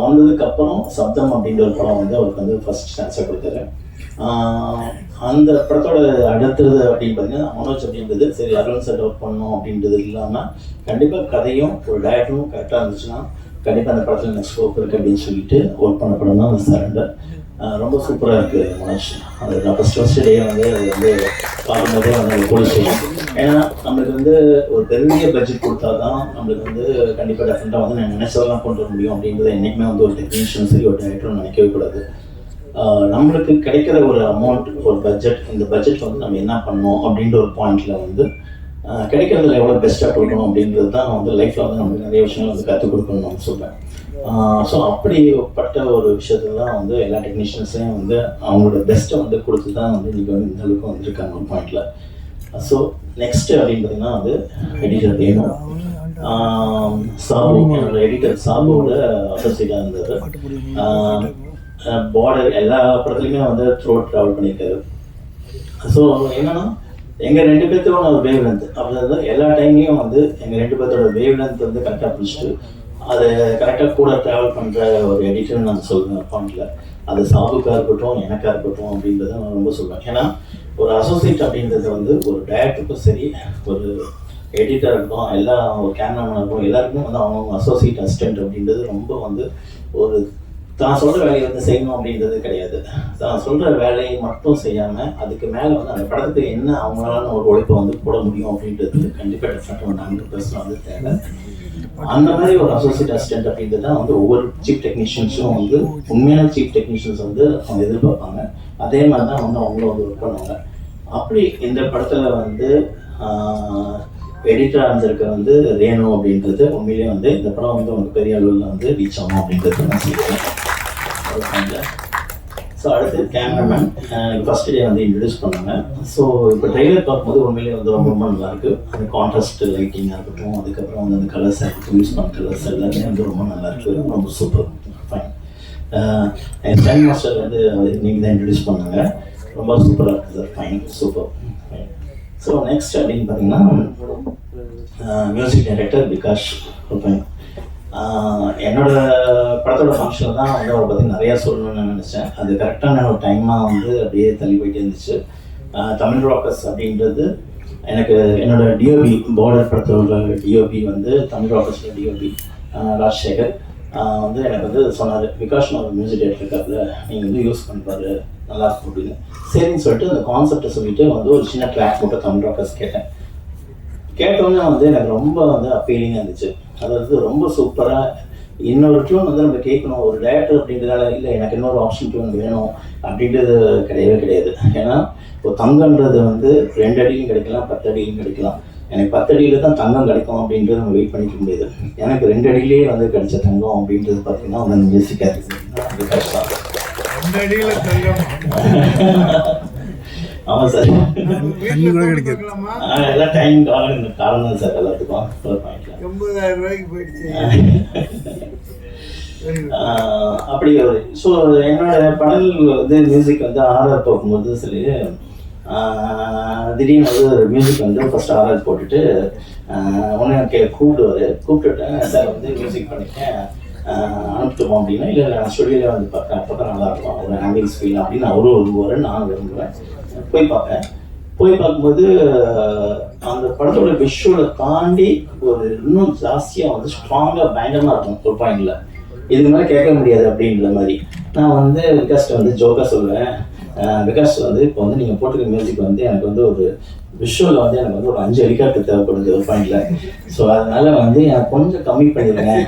வந்ததுக்கப்புறம் சப்தம் அப்படின்ற ஒரு படம் வந்து அவருக்கு வந்து ஃபர்ஸ்ட் சான்ஸாக கொடுத்தாரு. அந்த படத்தோட அடுத்தது அப்படின்னு பார்த்தீங்கன்னா மனோஜ் அப்படின்றது சரி அருண் சார் ஒர்க் பண்ணணும் அப்படின்றது இல்லாமல் கண்டிப்பாக கதையும் ஒரு டைரக்டரும் கரெக்டாக இருந்துச்சுன்னா கண்டிப்பாக அந்த படத்தில் எனக்கு ஸ்கோப் இருக்குது அப்படின்னு சொல்லிட்டு ஒர்க் பண்ண படம் தான் அந்த சரண்டர். ரொம்ப சூப்பராக இருக்குது மனோஜ். அது நான் ஃபஸ்ட்டு டே வந்து அது வந்து பார்க்கும்போதே வந்து போலீஸ் ஸ்டேஷன், ஏன்னா நம்மளுக்கு வந்து ஒரு பெரிய பட்ஜெட் கொடுத்தா தான் நம்மளுக்கு வந்து கண்டிப்பாக டெஃபரெண்ட்டாக வந்து நான் நினைச்சதெல்லாம் கொண்டு வர முடியும் அப்படின்றத என்றைக்குமே வந்து ஒரு டெக்னீஷியன் சரி ஒரு டைரக்டரும் நினைக்கவே கூடாது. நம்மளுக்கு கிடைக்கிற ஒரு அமௌண்ட், ஒரு பட்ஜெட், இந்த பட்ஜெட் வந்து நம்ம என்ன பண்ணணும் அப்படின்ற ஒரு பாயிண்டில் வந்து கிடைக்கிறதுல எவ்வளோ பெஸ்ட்டாக கொடுக்கணும் அப்படின்றது தான் வந்து லைஃப்பில் வந்து நம்மளுக்கு நிறைய விஷயங்கள் வந்து கற்றுக் கொடுக்கணும்னு நான் சொல்கிறேன். ஸோ அப்படிப்பட்ட ஒரு விஷயத்துல தான் வந்து எல்லா டெக்னீஷியன்ஸையும் வந்து அவங்களோட பெஸ்ட்டை வந்து கொடுத்து தான் வந்து இன்றைக்கி வந்து இந்த அளவுக்கு வந்திருக்காங்க ஒரு பாயிண்டில். ஸோ நெக்ஸ்ட்டு அப்படின்னு பார்த்தீங்கன்னா வந்து எடிட்டர் வேணும். சாபு, என்னோட எடிட்டர் சாபுவோட அசோசியேட்டாக இருந்தார். பார்டர் எல்லா படத்துலையுமே வந்து த்ரூ ட்ராவல் பண்ணியிருக்காரு. ஸோ என்னன்னா எங்கள் 2 பேர்த்தோட ஒரு வேவ் லென்த் அப்படின்றது எல்லா டைம்லேயும் வந்து எங்கள் 2 பேர்த்தோட வேவ் லென்த் வந்து கரெக்டாக பிடிச்சிட்டு அதை கரெக்டாக கூட ட்ராவல் பண்ணுற ஒரு எடிட்டர்னு நான் சொல்லுவேன் அக்கௌண்ட்டில். அது சாபுக்காக இருக்கட்டும் எனக்காக இருக்கட்டும் அப்படின்றத நான் ரொம்ப சொல்லுவேன். ஏன்னா ஒரு அசோசியேட் அப்படின்றது வந்து ஒரு டைரக்டருக்கும் சரி ஒரு எடிட்டர் இருக்கட்டும் எல்லா ஒரு கேமராமேன் இருக்கும் எல்லாருக்குமே வந்து அவங்க அசோசியேட் அசிஸ்டன்ட் அப்படின்றது ரொம்ப வந்து ஒரு தான் சொல்கிற வேலையை வந்து செய்யணும் அப்படின்றது கிடையாது. தான் சொல்கிற வேலையை மட்டும் செய்யாமல் அதுக்கு மேலே வந்து அந்த படத்துக்கு என்ன அவங்களால ஒரு உழைப்பை வந்து போட முடியும் அப்படின்றது கண்டிப்பாக டெஃபரெண்டாக ஒரு 100% வந்து தேவை. அந்த மாதிரி ஒரு அசோசியேட் அசிஸ்டன்ட் அப்படின்றது தான் வந்து ஒவ்வொரு சீஃப் டெக்னீஷியன்ஸும் வந்து உண்மையான சீஃப் டெக்னீஷியன்ஸ் வந்து அவங்க எதிர்பார்ப்பாங்க. அதே மாதிரி தான் வந்து அவங்களும் வந்து ஒர்க் பண்ணுவாங்க. அப்படி இந்த படத்தில் வந்து எடிட்டராக இருந்திருக்க வந்து ரேணு அப்படின்றது உண்மையிலேயே வந்து இந்த படம் வந்து ஒரு பெரிய அளவில் வந்து ரீச் ஆகும் அப்படின்றது நான் சொல்லுவேன். ஸோ அடுத்து கேமராமேன் எனக்கு ஃபஸ்ட் டே வந்து இன்ட்ரடியூஸ் பண்ணாங்க. ஸோ இப்போ ட்ரெய்லர் பார்க்கும்போது உண்மையிலேயே வந்து ரொம்ப ரொம்ப நல்லாயிருக்கு. அந்த கான்ட்ராஸ்ட் லைட்டிங்காக இருக்கட்டும், அதுக்கப்புறம் வந்து அந்த கலர்ஸ் யூஸ் பண்ண கலர்ஸ் எல்லாமே வந்து ரொம்ப நல்லாயிருக்கு, ரொம்ப சூப்பர் ஃபைன். என் ஸ்டைல் மாஸ்டர் வந்து நீங்கள் தான் இன்ட்ரடியூஸ் பண்ணாங்க, ரொம்ப சூப்பராக இருக்குது sir, fine super fine. So next அப்படின்னு பார்த்தீங்கன்னா மியூசிக் டைரக்டர் விகாஷ் ஃபைன். என்னோட படத்தோட ஃபங்க்ஷனில் தான் வந்து அவரை பற்றி நிறையா சொல்லணும்னு நான் நினச்சேன். அது கரெக்டான ஒரு டைமாக வந்து அப்படியே தள்ளி போயிட்டே இருந்துச்சு. தமிழ் ராக்கர்ஸ் அப்படின்றது எனக்கு என்னோட டிஓபி பார்டர் படத்தோட டிஓபி வந்து தமிழ் ராக்கர்ஸோட டிஓபி ராஜசேகர் வந்து எனக்கு வந்து சொன்னார், விகாஷ் ஒரு மியூசிக் டைரக்டர் இருக்காப்புல நீங்கள் வந்து யூஸ் பண்ணிப்பாரு நல்லாயிருக்கும் அப்படின்னு. சரின்னு சொல்லிட்டு அந்த கான்செப்டை சொல்லிட்டு வந்து ஒரு சின்ன ட்ராக் போட்டு தமிழ் ராக்கர்ஸ் கேட்டோன்னே வந்து எனக்கு ரொம்ப வந்து அப்பீலிங்காக இருந்துச்சு. அதாவது ரொம்ப சூப்பராக இன்னொரு டியூன் வந்து நம்ம கேட்கணும், ஒரு டைரக்டர் அப்படின்றதால இல்லை எனக்கு இன்னொரு ஆப்ஷன் டியூன் வேணும் அப்படின்றது கிடையவே கிடையாது. ஏன்னா இப்போ தங்கன்றது வந்து 2 அடியிலும் கிடைக்கலாம், 10 அடியிலும் கிடைக்கலாம். எனக்கு 10 அடியில் தான் தங்கம் கிடைக்கும் அப்படின்றது நம்ம வெயிட் பண்ணிக்க முடியாது. எனக்கு 2 அடியிலேயே வந்து கிடைச்ச தங்கம் அப்படின்றது பார்த்தீங்கன்னா வந்து மியூசிக்காக இருக்குது. ஆமாம் சார், தண்ணி கூட கிடைக்காது. எல்லாம் டைம் காலம் தான் சார் எல்லாத்துக்கும். ஒரு பாயிண்ட்ல 80,000 ரூபாய்க்கு போயிடுச்சு. அப்படி ஒரு ஸோ என்னோட பாடல் வந்து மியூசிக் வந்து ஆர்ஆர் போகும்போது சொல்லி திடீர்னு வந்து மியூசிக் வந்து ஃபர்ஸ்ட் ஆர்ஆர் போட்டுட்டு ஒன்று கூப்பிட்டுட்டு சார் வந்து மியூசிக் பண்ணிட்டேன் அனுப்பிட்டோம் அப்படின்னா, இல்லை நான் ஸ்டுடியோவில் வந்து பார்க்குறேன், அப்போ தான் நல்லாயிருக்கும் ஒரு ஆம்பியன்ஸ் ஃபீல் அப்படின்னு அவரும் விரும்புவார், நான் விரும்புவேன். போய் பார்க்கும்போது அந்த படத்தோட விஷுவலை தாண்டி ஒரு இன்னும் ஜாஸ்தியாக வந்து ஸ்ட்ராங்காக பயங்கரமாக இருக்கும். ஒரு பாயிண்டில் இதுக்கு மேலே கேட்க முடியாது அப்படின்ற மாதிரி நான் வந்து விகாஸ்ட்டு வந்து ஜோக்காக சொல்லுவேன், விகாஸ் வந்து இப்போ வந்து நீங்கள் போட்டுருக்க மியூசிக் வந்து எனக்கு வந்து ஒரு விஷுவலில் வந்து எனக்கு வந்து ஒரு 5 ஹெலிகாப்டர் தேவைப்படுது ஒரு பாயிண்டில். ஸோ அதனால் வந்து எனக்கு கொஞ்சம் கம்மி பண்ணிடுறேன்,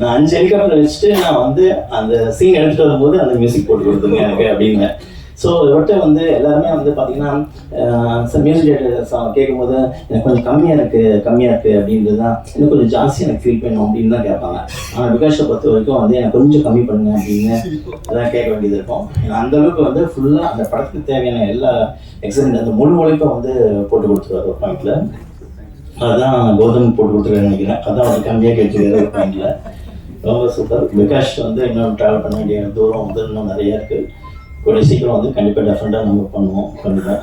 நான் 5 ஹெலிகாப்டர் வச்சுட்டு நான் வந்து அந்த சீன் எடுத்துகிட்டு வரும்போது அந்த மியூசிக் போட்டு கொடுத்துருங்க எனக்கு அப்படின்னு. ஸோ இவர்கிட்ட வந்து எல்லாருமே வந்து பார்த்தீங்கன்னா சார் மியூசிக் டேரக்டர் கேட்கும்போது எனக்கு கொஞ்சம் கம்மியாக இருக்குது அப்படின்றது தான், இன்னும் கொஞ்சம் ஜாஸ்தி எனக்கு ஃபீல் பண்ணணும் அப்படின்னு தான் கேட்பாங்க. ஆனால் விகாஷை பொறுத்த வரைக்கும் வந்து எனக்கு கொஞ்சம் கம்மி பண்ணுங்க அப்படின்னு அதான் கேட்க வேண்டியது இருக்கும். அந்தளவுக்கு வந்து ஃபுல்லாக அந்த படத்துக்கு தேவையான எல்லா எக்ஸாம்பிள் அந்த முழு உழைப்பை வந்து போட்டு கொடுத்துருவார் ஒரு பாயிண்டில். அதுதான் கௌதம் போட்டு கொடுத்துருக்காரு நினைக்கிறேன், அதான் வந்து கம்மியாக கேட்டுருக்காரு ஒரு பாயிண்டில். ரொம்ப சூப்பர். விகாஷ் வந்து இன்னும் ட்ராவல் பண்ண வேண்டிய தூரம் வந்து இன்னும் நிறையா இருக்குது. கூடிய சீக்கிரம் வந்து கண்டிப்பாக டெஃபரெண்டாக நம்ம பண்ணுவோம் கண்டிப்பாக.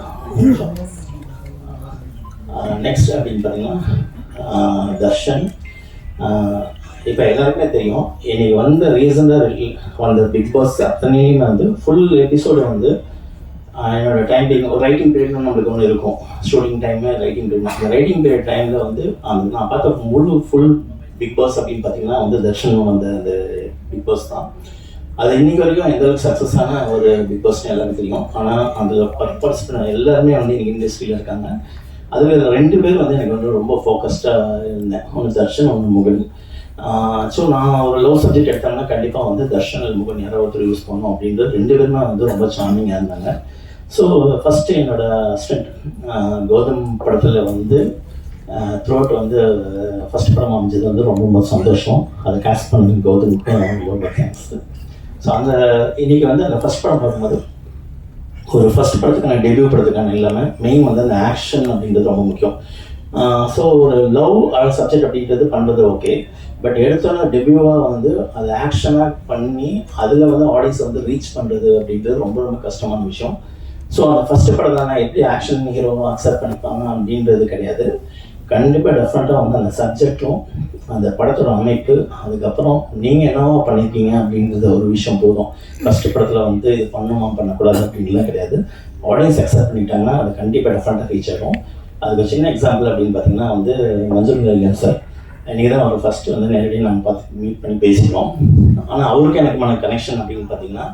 நெக்ஸ்ட் அப்படின்னு பார்த்தீங்கன்னா தர்ஷன். இப்போ எல்லாருக்குமே தெரியும், இன்னைக்கு வந்து ரீசெண்டாக வந்த பிக் பாஸ் அத்தனையும் வந்து ஃபுல் எபிசோடு வந்து என்னோட டைம் ஒரு ரைட்டிங் பீரியட்னு நம்மளுக்கு ஒன்று இருக்கும், ஷூட்டிங் டைமு ரைட்டிங் பீரியட். அந்த ரைட்டிங் பீரியட் டைமில் வந்து அந்த நான் பார்த்த ஃபுல் பிக் பாஸ் அப்படின்னு பார்த்தீங்கன்னா வந்து தர்ஷனும் வந்து அந்த பிக் பாஸ் தான். அது இன்னைக்கு வரைக்கும் எந்த அளவுக்கு சக்ஸஸான ஒரு பிக் பாஸ்ன்னு எல்லாருமே தெரியும். ஆனால் அதில் பார்ட்டிசிபேட் எல்லாருமே வந்து இன்னைக்கு இண்டஸ்ட்ரியில் இருக்காங்க. அதில் 2 பேர் வந்து எனக்கு வந்து ரொம்ப ஃபோக்கஸ்டாக இருந்தேன், ஒன்று தர்ஷன், ஒன்று முகன். ஸோ நான் ஒரு லவ் சப்ஜெக்ட் எடுத்தேன்னா கண்டிப்பாக வந்து தர்ஷன் அல்லது முகன் யாராவது ஒருத்தர் யூஸ் பண்ணணும் அப்படின்றது 2 பேருமே வந்து ரொம்ப சார்மிங்காக இருந்தாங்க. ஸோ ஃபஸ்ட்டு என்னோட அசிஸ்டன்ட் கௌதம் படத்தில் வந்து த்ரோட் வந்து ஃபஸ்ட் படம் அமைஞ்சது வந்து ரொம்ப சந்தோஷம். அதை காஸ்ட் பண்ணது கௌதமுக்கு ரொம்ப தேங்க்ஸ். ஸோ அந்த இன்றைக்கி வந்து அந்த ஃபஸ்ட் படம் பார்க்கும்போது ஒரு ஃபஸ்ட் படத்துக்கான டெபியூ படத்துக்கான எல்லாமே மெயின் வந்து அந்த ஆக்ஷன் அப்படின்றது ரொம்ப முக்கியம். ஸோ ஒரு லவ் சப்ஜெக்ட் அப்படின்றது பண்ணுறது ஓகே, பட் எடுத்தோன்னா டெபியூவாக வந்து அது ஆக்ஷனாக பண்ணி அதில் வந்து ஆடியன்ஸ் வந்து ரீச் பண்ணுறது அப்படின்றது ரொம்ப ரொம்ப கஷ்டமான விஷயம். ஸோ அந்த ஃபஸ்ட்டு படம் தான் எப்படி ஆக்ஷன் ஹீரோவும் அக்செப்ட் பண்ணிப்பாங்க அப்படின்றது கிடையாது. கண்டிப்பாக டெஃபரெண்ட்டாக வந்து அந்த சப்ஜெக்டும் அந்த படத்தோட அமைப்பு, அதுக்கப்புறம் நீங்கள் என்னவோ பண்ணியிருக்கீங்க அப்படின்றது ஒரு விஷயம் போதும். ஃபஸ்ட்டு படத்தில் வந்து இது பண்ணுமா பண்ணக்கூடாது அப்படின்லாம் கிடையாது. ஆடியன்ஸ் அக்செப்ட் பண்ணிட்டாங்கன்னா அது கண்டிப்பாக டெஃபரெண்ட்டாக ரீச் ஆகும். அதுக்கு சின்ன எக்ஸாம்பிள் அப்படின்னு பார்த்தீங்கன்னா வந்து மஞ்சள் முருகன் சார், இன்றைக்கி தான் அவர் ஃபஸ்ட்டு வந்து நேரடியாக நாங்கள் பார்த்து மீட் பண்ணி பேசிக்கிறோம். ஆனால் அவருக்கு எனக்குமான கனெக்ஷன் அப்படின்னு பார்த்தீங்கன்னா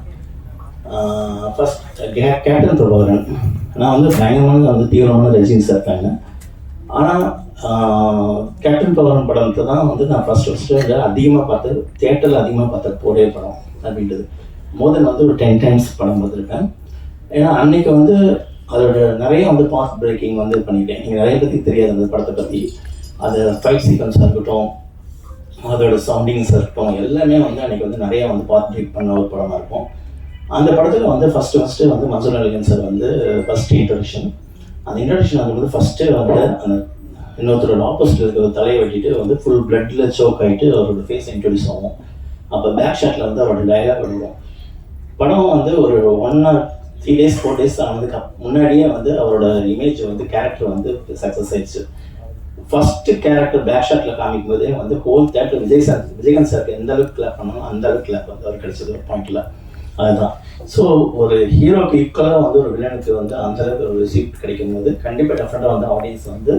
ஃபஸ்ட் கேப்டன் பிரபாகரன். நான் வந்து பயங்கரமான வந்து தீவிரமான ரஜினி சார் ஃபேனு. ஆனால் கேப்டன் பிரபாகரன் படத்தை தான் வந்து நான் ஃபஸ்ட்டு அதிகமாக பார்த்தது, தியேட்டரில் அதிகமாக பார்த்த ஒரே படம் அப்படின்றது. மோதல் வந்து ஒரு 10 டைம்ஸ் படம் பார்த்துருக்கேன். ஏன்னா அன்றைக்கி வந்து அதோட நிறைய வந்து பாஸ்ட் பிரேக்கிங் வந்து பண்ணியிருக்கேன். நீங்கள் நிறைய பற்றி தெரியாது அந்த படத்தை பற்றி. அது ஃபைட் சீக்வன்ஸாக இருக்கட்டும், அதோட சவுண்டிங்ஸாக இருக்கட்டும், எல்லாமே வந்து அன்றைக்கி வந்து நிறைய வந்து பாஸ்ட் பிரேக் பண்ண ஒரு படமாக இருக்கும். அந்த படத்தில் வந்து ஃபஸ்ட்டு வந்து மஞ்சள் முருகன் சார் வந்து ஃபஸ்ட்டு இன்ட்ரடக்ஷன். அந்த இன்ட்ரடக்ஷன் அது வந்து ஃபஸ்ட்டு வந்து அந்த இன்னொருத்தரோட ஆப்போசிட்டில் இருக்கிற தலையை வெட்டிட்டு வந்து ஃபுல் பிளட்டில் சோக் ஆகிட்டு அவரோட ஃபேஸ் இன்ட்ரடியூஸ் ஆகும். அப்போ பேக் ஷாட்டில் வந்து அவரோட டயலாக் வருவோம். படம் வந்து ஒரு 1 or 3 days 4 days ஆனதுக்கு முன்னாடியே வந்து அவரோட இமேஜ் வந்து கேரக்டர் வந்து சக்ஸஸ் ஆயிடுச்சு. ஃபஸ்ட்டு கேரக்டர் பேக் ஷாட்டில் காமிக்கும் போதே வந்து ஹோல் தேட்டர் விஜயகாந்த் சாருக்கு எந்த அளவுக்கு கிளாப் பண்ணணும் அந்த அளவுக்கு கிளாப் வந்து அவர் கிடைச்சது ஒரு பாயிண்டில். அதுதான் ஸோ ஒரு ஹீரோக்கு ஈக்குவலாக வந்து ஒரு வில்லனுக்கு வந்து அந்த அளவுக்கு ஒரு ரிசீப்ட் கிடைக்கும் போது கண்டிப்பாக டெஃபரெண்டாக வந்து ஆடியன்ஸ் வந்து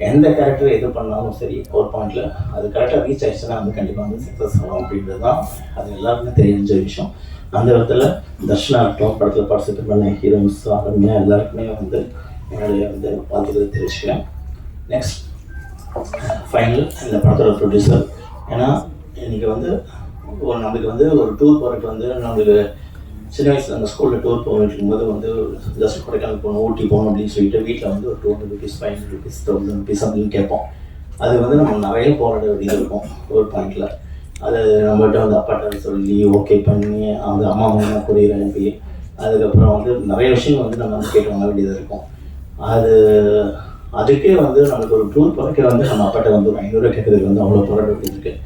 எந்த கேரக்டர் எது பண்ணாலும் சரி ஒரு பாயிண்டில் அது கரெக்டாக ரீச் ஆயிடுச்சுன்னா வந்து கண்டிப்பாக வந்து சக்ஸஸ் ஆகும் அப்படின்றது தான் அது எல்லாருக்குமே தெரிஞ்ச விஷயம். அந்த விதத்தில் தர்ஷனா இருக்கட்டும், படத்தில் பார்ட்டிசிபேட் பண்ண ஹீரோயின்ஸ் ஆரம்பியாக எல்லாருக்குமே வந்து என்னுடைய வந்து வாழ்த்துக்கள் தெரிவிச்சுக்கிறேன். நெக்ஸ்ட் ஃபைனல் இந்த படத்தோட ப்ரொடியூசர். ஏன்னா இன்றைக்கி வந்து ஒரு நம்மளுக்கு வந்து ஒரு டூர் போகிறதுக்கு வந்து நம்மளுக்கு சின்ன வயசில் அந்த ஸ்கூலில் டூர் போகிட்டு இருக்கும்போது வந்து ஜஸ்ட் கொடைக்கானல் போகணும், ஊட்டி போகணும் அப்படின்னு சொல்லிட்டு வீட்டில் வந்து ஒரு 200 rupees 500 rupees 1000 rupees அப்படின்னு கேட்போம். அது வந்து நம்ம நிறைய போராட வேண்டியது இருக்கும் ஒரு பாயிண்டில். அது நம்மகிட்ட வந்து அப்பாட்ட சொல்லி ஓகே பண்ணி அவங்க அம்மா கொரியர் அனுப்பி அதுக்கப்புறம் வந்து நிறைய விஷயங்கள் வந்து நம்ம வந்து கேட்டு வாங்க வேண்டியதாக இருக்கும். அதுக்கே வந்து நமக்கு ஒரு டூர் பறக்க வந்து நம்ம அப்பாட்ட வந்து ஒரு 500 கேட்கறதுக்கு வந்து அவ்வளோ போராட வேண்டியது இருக்குது.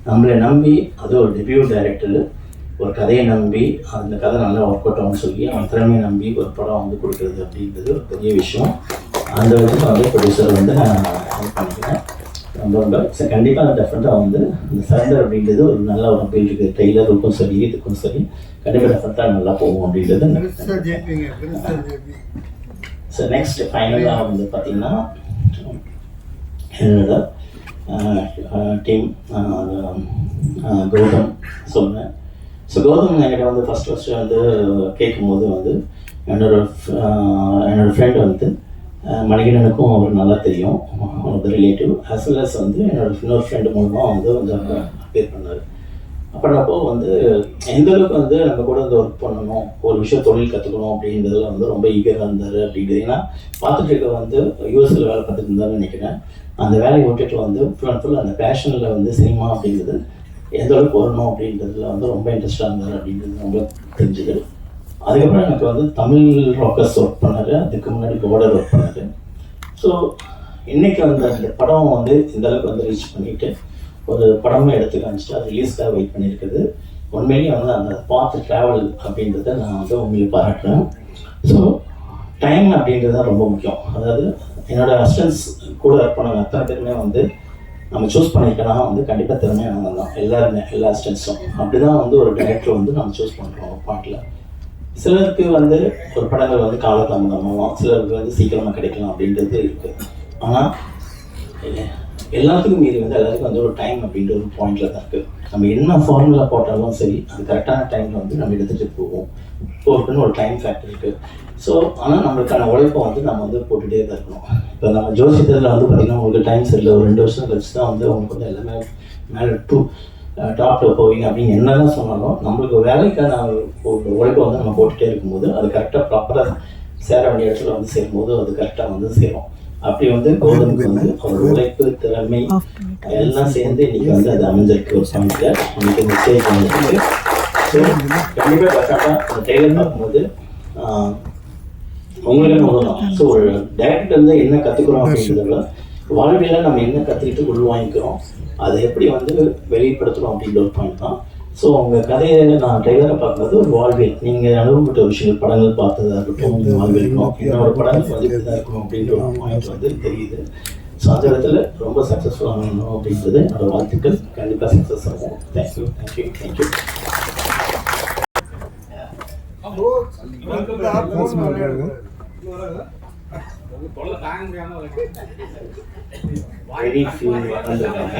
நம்மளை நம்பி அது ஒரு டெபியூ டைரக்டர் ஒரு கதையை நம்பி அந்த கதை நல்லா ஒர்க் அவுட் ஆகும்னு சொல்லி அவன் திறமையை நம்பி ஒரு படம் வந்து கொடுக்குறது அப்படின்றது ஒரு பெரிய விஷயம். அந்த விதத்தில் வந்து ப்ரொடியூசர் வந்து நான் ஹெல்ப் பண்ணிக்கிறேன். ரொம்ப கண்டிப்பாக டெஃபரெண்ட்டாக வந்து இந்த சரண்டர் அப்படின்றது ஒரு நல்ல ஒரு அப்பீல் இருக்குது. ட்ரெய்லருக்கும் சரி இதுக்கும் சரி கண்டிப்பாக டெஃபரெண்ட்டாக நல்லா போகும் அப்படின்றது ஸோ நெக்ஸ்ட் ஃபைனலாக வந்து பார்த்திங்கன்னா என்னோட டீம் கௌதம் சொன்னேன். ஸோ கௌதம் என்கிட்ட வந்து ஃபஸ்ட்டு வந்து கேட்கும்போது வந்து என்னோடய ஃப்ரெண்ட் வந்து மணிகண்டனுக்கும் அவர் நல்லா தெரியும், அவனோட ரிலேட்டிவ் ஆஸ் வெல் அஸ் வந்து இன்னொரு ஃப்ரெண்டு மூலமாக வந்து கொஞ்சம் அப்பியர் பண்ணார். அப்படின்னப்போ வந்து எந்த அளவுக்கு வந்து நம்ம கூட வந்து ஒர்க் பண்ணணும், ஒரு விஷயம் தொழில் கற்றுக்கணும் அப்படின்றதுல வந்து ரொம்ப ஈகராக இருந்தார் அப்படின்றது. ஏன்னா பார்த்துட்டு இருக்க வந்து யூஎஸில் வேலை பார்த்துட்டு இருந்தாருன்னு நினைக்கிறேன். அந்த வேலையை விட்டுட்டு வந்து ஃபுல் அந்த பேஷனில் வந்து சினிமா அப்படிங்கிறது எந்த அளவுக்கு வரணும் அப்படின்றதுல வந்து ரொம்ப இன்ட்ரெஸ்டாக இருந்தார் அப்படின்றது ரொம்ப தெரிஞ்சுது. அதுக்கப்புறம் எனக்கு வந்து தமிழ் ராக்கர்ஸ் ஒர்க் பண்ணார், அதுக்கு முன்னாடி பார்டர் ஒர்க் பண்ணார். ஸோ இன்றைக்கி வந்து அந்த படம் வந்து இந்த அளவுக்கு வந்து ரீச் பண்ணிவிட்டு ஒரு படமும் எடுத்து காமிச்சிட்டு அது ரிலீஸ்க்காக வெயிட் பண்ணியிருக்குது. உண்மையிலேயே வந்து அந்த பார்த்து ட்ராவல் அப்படின்றத நான் வந்து உண்மையிலே பாராட்டுறேன். ஸோ டைம் அப்படின்றது தான் ரொம்ப முக்கியம். அதாவது என்னோடய அசிஸ்டன்ஸ் கூட ஒர்க் பண்ணாங்க அத்தனை பேருமே வந்து நம்ம சூஸ் பண்ணியிருக்கேன்னா வந்து கண்டிப்பாக திறமையானவங்க தான் எல்லாருமே, எல்லா அசிஸ்டன்ஸும். அப்படி தான் வந்து ஒரு டைரக்டர் வந்து நம்ம சூஸ் பண்ணுறோம் பாட்டில். சிலருக்கு வந்து ஒரு படங்கள் வந்து காலதாமதமாகும், சிலருக்கு வந்து சீக்கிரமாக கிடைக்கலாம் அப்படின்றது இருக்குது. ஆனால் எல்லாத்துக்கும் மீறி வந்து எல்லாத்துக்கும் வந்து ஒரு டைம் அப்படின்ற ஒரு பாயிண்டில் தான் இருக்குது. நம்ம என்ன ஃபார்முலா போட்டாலும் சரி அது கரெக்டான டைமில் வந்து நம்ம எடுத்துகிட்டு போவோம். போகிறதுன்னு ஒரு டைம் ஃபேக்டர் இருக்குது. ஸோ ஆனால் நம்மளுக்கான உழைப்பை வந்து நம்ம வந்து போட்டுகிட்டே தான் இருக்கணும். இப்போ நம்ம ஜோசியத்தில் வந்து பார்த்திங்கன்னா உங்களுக்கு டைம் சரியில்லை, ஒரு 2 வருஷம் கழிச்சு தான் வந்து உங்களுக்கு வந்து எல்லாமே மேலே டாப்பில் போவீங்க அப்படின்னு என்னதான் சொன்னாலும் நம்மளுக்கு வேலைக்கான ஒரு உழைப்பை வந்து நம்ம போட்டுகிட்டே இருக்கும்போது அது கரெக்டாக ப்ராப்பராக சேர வேண்டிய இடத்துல வந்து சேரும்போது அது கரெக்டாக வந்து சேரும். அப்படி வந்து கௌதமுக்கு வந்து அவரோட உழைப்பு திறமை எல்லாம் சேர்ந்து இன்னைக்கு வந்து அது அமைஞ்சிருக்கு ஒரு சமயத்தில் இன்னைக்கு இந்த ஸ்டேஜ் அமைஞ்சிருக்கு. ஸோ கண்டிப்பாக கரெக்டாக அந்த டெய்லர் பார்க்கும்போது உங்களுக்கு உதவும். ஸோ ஒரு டேரக்டர் வந்து என்ன கற்றுக்குறோம் அப்படின்றத வாழ்வியெல்லாம் நம்ம என்ன கற்றுக்கிட்டு உள்வாங்கிக்கிறோம் அதை எப்படி வந்து வெளிப்படுத்துகிறோம் அப்படின்ற ஒரு பாயிண்ட் தான். ஸோ உங்கள் கதையை நான் ட்ரெய்லரை பார்க்கும்போது ஒரு வாழ்வியல் நீங்கள் அனுபவப்பட்ட விஷயங்கள் படங்கள் பார்த்ததா இருக்கட்டும், இந்த வாழ்வியல் இருக்கணும், என்னோட படங்கள் வந்து இப்படி தான் இருக்கணும் அப்படின்ற ஒரு பாயிண்ட் வந்து தெரியுது. ஸோ அந்த இடத்துல ரொம்ப சக்ஸஸ்ஃபுல்லாக ஆகணும் அப்படின்றது என்னோட வாழ்த்துக்கள். கண்டிப்பாக சக்ஸஸ் ஆகும். Thank you thank you thank you. Very few வந்திருக்காங்க.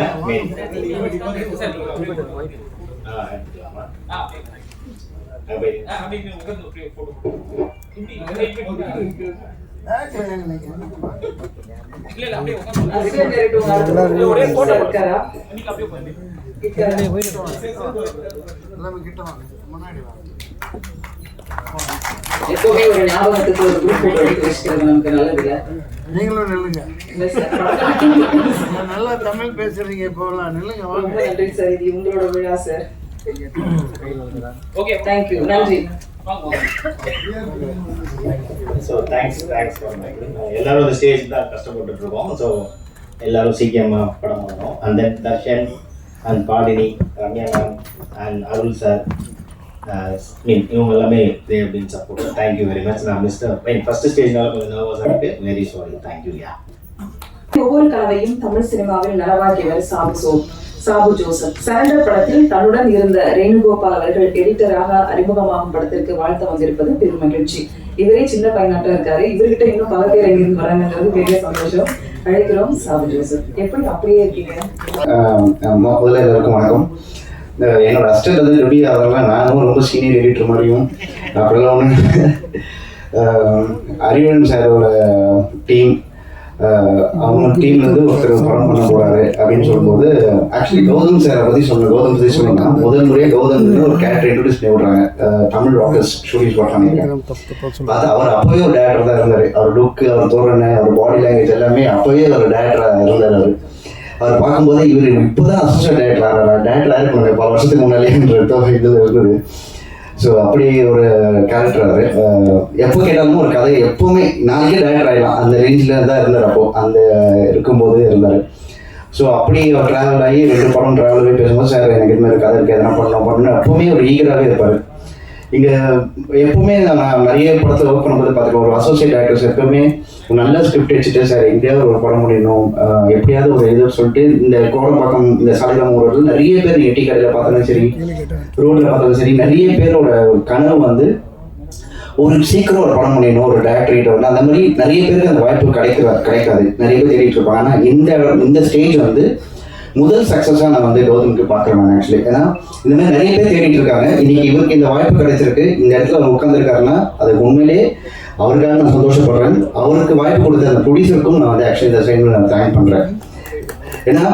எப்பவுமே ஒரு ஞாபகத்துக்கு ஒரு குரூப் போட்டோ எடுத்து வச்சுக்கிறது நமக்கு நல்லதில்லை. நீங்களும் நில்லுங்க, நல்லா தமிழ் பேசுறீங்க, இப்போலாம் நில்லுங்க. ரொம்ப நன்றி சார், இது உங்களோட விழா சார். ஓகே, தேங்க்யூ, நன்றி. ஸோ தேங்க்ஸ் எல்லாரும் இந்த ஸ்டேஜ் தான் கஷ்டப்பட்டுட்டு இருக்கோம். ஸோ எல்லாரும் சீக்கிரமாக படம் பண்ணணும். And then Darshan and பாடினி, Ramya ma'am and Arul sir, இவங்க எல்லாமே இதே அப்படின்னு சப்போர்ட். Thank you very much. நான் மிஸ்டர் ஃபர்ஸ்ட் ஸ்டேஜ்னால கொஞ்சம் நர்வஸாக இருக்கு. Very sorry. தேங்க்யூ. யா ஒவ்வொரு கனவையும் தமிழ் சினிமாவில் நனவாக்கியவர் சாபு ஜோசப். சரண்டர் படத்தில் தன்னுடன் இருந்த ரேணுகோபால் அவர்கள் எடிட்டராக அறிமுகமாகும் படத்திற்கு வாழ்த்து வந்திருப்பது பெரும் மகிழ்ச்சி. இவரே சின்ன பையனாட்டா இருக்காரு, இவர்கிட்ட இன்னும் பல பேர் எங்கிருந்து வராங்கிறது பெரிய சந்தோஷம். அழைக்கிறோம் சாபு ஜோசப். எப்படி அப்படியே இருக்கீங்க? முதல்ல எல்லாருக்கும் வணக்கம். என்னோட அசிஸ்டன்ட் வந்து ரெடி ஆகிறதுலாம் நானும் ரொம்ப சீனியர் எடிட்டர் மாதிரியும் அப்படிலாம் ஒன்று அறிவன் சாரோட டீம் அவங்க டீம்லேருந்து ஒருத்தர் படம் பண்ண போகிறாரு அப்படின்னு சொல்லும்போது ஆக்சுவலி கௌதம் சாரை பற்றி சொன்னீங்கன்னா முதல் முறையாக கௌதம் ஒரு கேரக்டர் இன்ட்ரோடியூஸ் பண்ணி விட்றாங்க தமிழ் ராக்கர்ஸ் ஷூட்டிங் ஸ்பாட் பண்ணியிருக்காங்க. அது அவர் அப்போவே ஒரு டேரக்டர் தான் இருந்தார். அவர் லுக்கு, அவர் தோரணை, அவர் பாடி லாங்குவேஜ் எல்லாமே அப்போவே ஒரு டேரக்டராக இருந்தார். அவர் பார்க்கும்போது இவர் இப்போதான் அசிஸ்டன்ட் டேரக்டர் ஆகிறார், டேரக்டர் ஆகிருக்கணும் பல வருஷத்துக்கு முன்னாலேன்ற இது இருந்தது. ஸோ அப்படி ஒரு கேரக்டர் அவர். எப்போ கேட்டாலும் ஒரு கதை எப்போவுமே நாளைக்கே டைரக்டர் ஆகிடலாம் அந்த ரேஞ்சில் தான் இருந்தார். அப்போது அந்த இருக்கும்போது இருந்தார். ஸோ அப்படி அவர் ட்ராவல் ஆகி 2 படம் ட்ராவல் ஆகி பேசும்போது சார் எனக்கு இது மாதிரி கதை இருக்குது எதனா பண்ணணும் எப்போவுமே ஒரு ஈகராகவே இருப்பார். இங்கே எப்பவுமே நான் நிறைய படத்தில் ஒர்க் பண்ணும்போது பார்த்துருக்கேன், ஒரு அசோசியேட் ஆக்டர்ஸ் எப்பவுமே நல்ல ஸ்கிரிப்ட் வச்சுட்டு சார் எங்கேயாவது ஒரு படம் முடியணும் எப்படியாவது ஒரு இது சொல்லிட்டு இந்த கோடம்பாக்கம் இந்த சாலையம் ஊரில் நிறைய பேர் நீங்கள் டீ கடையில் பார்த்தாலும் சரி ரோட்டில் பார்த்தாலும் சரி நிறைய பேரோட கனவு வந்து ஒரு சீக்கிரம் ஒரு படம் முடியணும் ஒரு டேரக்டர்கிட்ட வந்து அந்த மாதிரி நிறைய பேருக்கு அந்த வாய்ப்பு கிடைக்காது. நிறைய பேர் தேடிட்டு இருப்பாங்க. ஆனால் இந்த ஸ்டேஜ் வந்து முதல் சக்ஸஸாக நான் வந்து கௌதமுக்கு பார்க்குறேன் நான் ஆக்சுவலி. ஏன்னா இந்த மாதிரி நிறைய பேர் தேடிட்டு இருக்காங்க. இன்னைக்கு இவருக்கு இந்த வாய்ப்பு கிடைச்சிருக்கு, இந்த இடத்துல அவர் உட்காந்துருக்காருன்னா அதுக்கு உண்மையிலே அவருக்காக நான் சந்தோஷப்படுறேன். அவருக்கு வாய்ப்பு கொடுத்த அந்த ப்ரொடியூசருக்கும் நான் வந்து ஆக்சுவலி இந்த சைடில் நான் தேங்க் பண்ணுறேன். ஏன்னா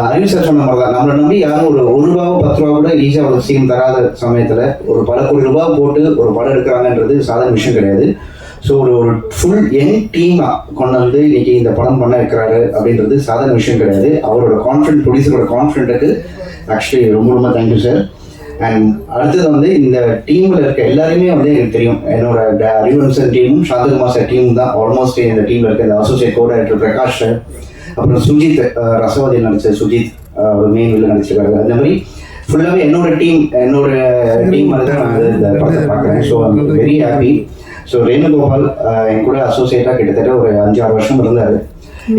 அறிவு சார் சொன்ன மாதிரி தான் நம்மளை நம்பி யாரும் ஒரு ரூபாவோ 10 ரூபா கூட ஈஸியாக ஒரு சீன் தராத சமயத்தில் ஒரு பல கோடி ரூபாய் போட்டு ஒரு படம் எடுக்கிறாங்கன்றது சாதாரண விஷயம் கிடையாது. ஸோ ஒரு ஃபுல் யங் டீமாக கொண்டு வந்து இன்னைக்கு இந்த படம் பண்ண இருக்கிறாரு அப்படின்றது சாதாரண விஷயம் கிடையாது. அவரோட கான்ஃபிடென்ட் ப்ரொடியூசரோட கான்ஃபிடென்ட்டுக்கு ஆக்சுவலி ரொம்ப தேங்க்யூ சார். அண்ட் அடுத்தது வந்து இந்த டீமில் இருக்க எல்லாருமே வந்து எனக்கு தெரியும். என்னோட அறிவன் சார் டீமும் சாந்தகுமார் சார் டீமும் தான் ஆல்மோஸ்ட் இந்த டீமில் இருக்க இந்த associate co director Prakash sir, அப்புறம் சுஜித் ரசவாதி நடிச்ச சுஜித் மெயின் வில்ல நடிச்சிருக்காரு. அந்த மாதிரி ஃபுல்லாகவே என்னோட டீம் மாதிரி தான் நான் இந்த படத்தை பார்க்குறேன். So I'm very happy. So Venugopal என் கூட அசோசியேட்டாக கிட்டத்தட்ட ஒரு 5-6 வருஷம் இருந்தார்.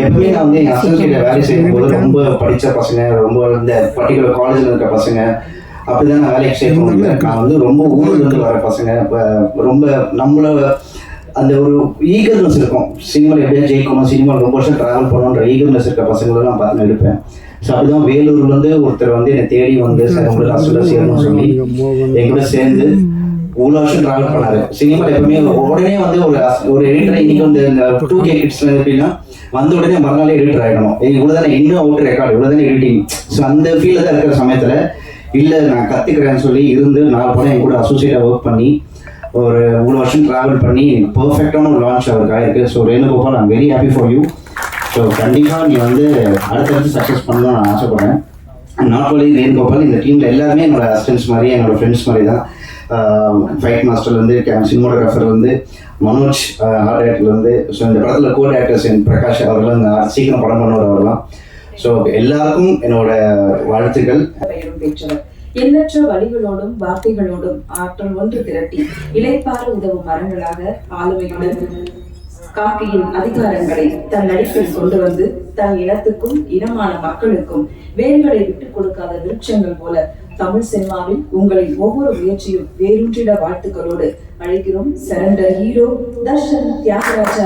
எப்பவுமே நான் வந்து எங்கள் அசோசியேட்டை வேலை செய்யும்போது ரொம்ப படித்த பசங்க, ரொம்ப இந்த பர்டிகுலர் காலேஜில் இருக்க பசங்க அப்படிதான் நான் வேலைக்கு சேர்க்கணும். நான் வந்து ரொம்ப ஊர்லேருந்து வர பசங்க ரொம்ப நம்மளோட அந்த ஒரு ஈகர்னஸ் இருக்கும். சினிமாவில் எப்படியா ஜெயிக்கணும், சினிமாவில் ரொம்ப வருஷம் ட்ராவல் பண்ணணுன்ற ஈகர்னஸ் இருக்க பசங்களை நான் பார்த்து எடுப்பேன். ஸோ அப்படிதான் வேலூர்லேருந்து ஒருத்தர் வந்து என்னை தேடி வந்து சார் உங்களுக்கு ஹாஸ்டலில் சேரணும்னு சொல்லி எங்கூட சேர்ந்து இவ்வளோ வருஷம் ட்ராவல் பண்ணாரு. சினிமாவில் எப்பவுமே உடனே வந்து ஒரு எடிட்டர் இன்னைக்கு வந்து இந்த 2K கிட்ஸ்ல எப்படின்னா வந்த உடனே மறுநாளே எடிட்டர் ஆகிடணும். இவ்வளோ தானே இன்னும் அவுட் ரெக்கார்டு, இவ்வளோ தானே எடிட்டிங். ஸோ அந்த ஃபீல்டில் தான் இருக்கிற சமயத்தில் இல்லை நான் கற்றுக்கிறேன்னு சொல்லி இருந்து 4 படம் என் கூட அசோசியேட்டாக ஒர்க் பண்ணி ஒரு இவ்வளோ வருஷம் ட்ராவல் பண்ணி பர்ஃபெக்டான ஒரு லான்ச் அவருக்கு ஆயிருக்கு. So Venugopal I'm very happy for you. So கண்டிப்பாக நீ வந்து அடுத்தடுத்து சக்ஸஸ் பண்ணணும்னு நான் ஆசைப்படுறேன். நாட் ஒன்லி வேணுகோபால், இந்த டீமில் எல்லாருமே என்னோட அசிஸ்டன்ஸ் மாதிரி என்னோட ஃப்ரெண்ட்ஸ் மாதிரி தான். ஃபைட் மாஸ்டர்லேருந்து சினிமோட்டோகிராஃபர்லேருந்து மனோஜ் ஆர்ட் டைரக்டர்லேருந்து ஸோ இந்த படத்தில் கோ டைரக்டர்ஸ் என் பிரகாஷ் அவர்கள்லாம் சீக்கிரம் படம் பண்ணுவார் அவர்லாம். ஸோ எல்லாருக்கும் என்னோட வாழ்த்துக்கள். எண்ணற்ற வழிகளோடும் வார்த்தைகளோடும் ஆற்றல் ஒன்று திரட்டி இளைப்பாற உதவும் மரங்களாக ஆளுமையுடன் காக்கியின் அதிகாரங்களை தன் நடிப்பில் கொண்டு வந்து தன் இனத்துக்கும் இனமான மக்களுக்கும் வேர்களை விட்டுக் கொடுக்காத விருட்சங்கள் போல தமிழ் சினிமாவில் உங்களின் ஒவ்வொரு முயற்சியும் வேரூன்றிட வாழ்த்துக்களோடு அழைக்கிறோம். Surrender hero Darshan Thiyagaraja.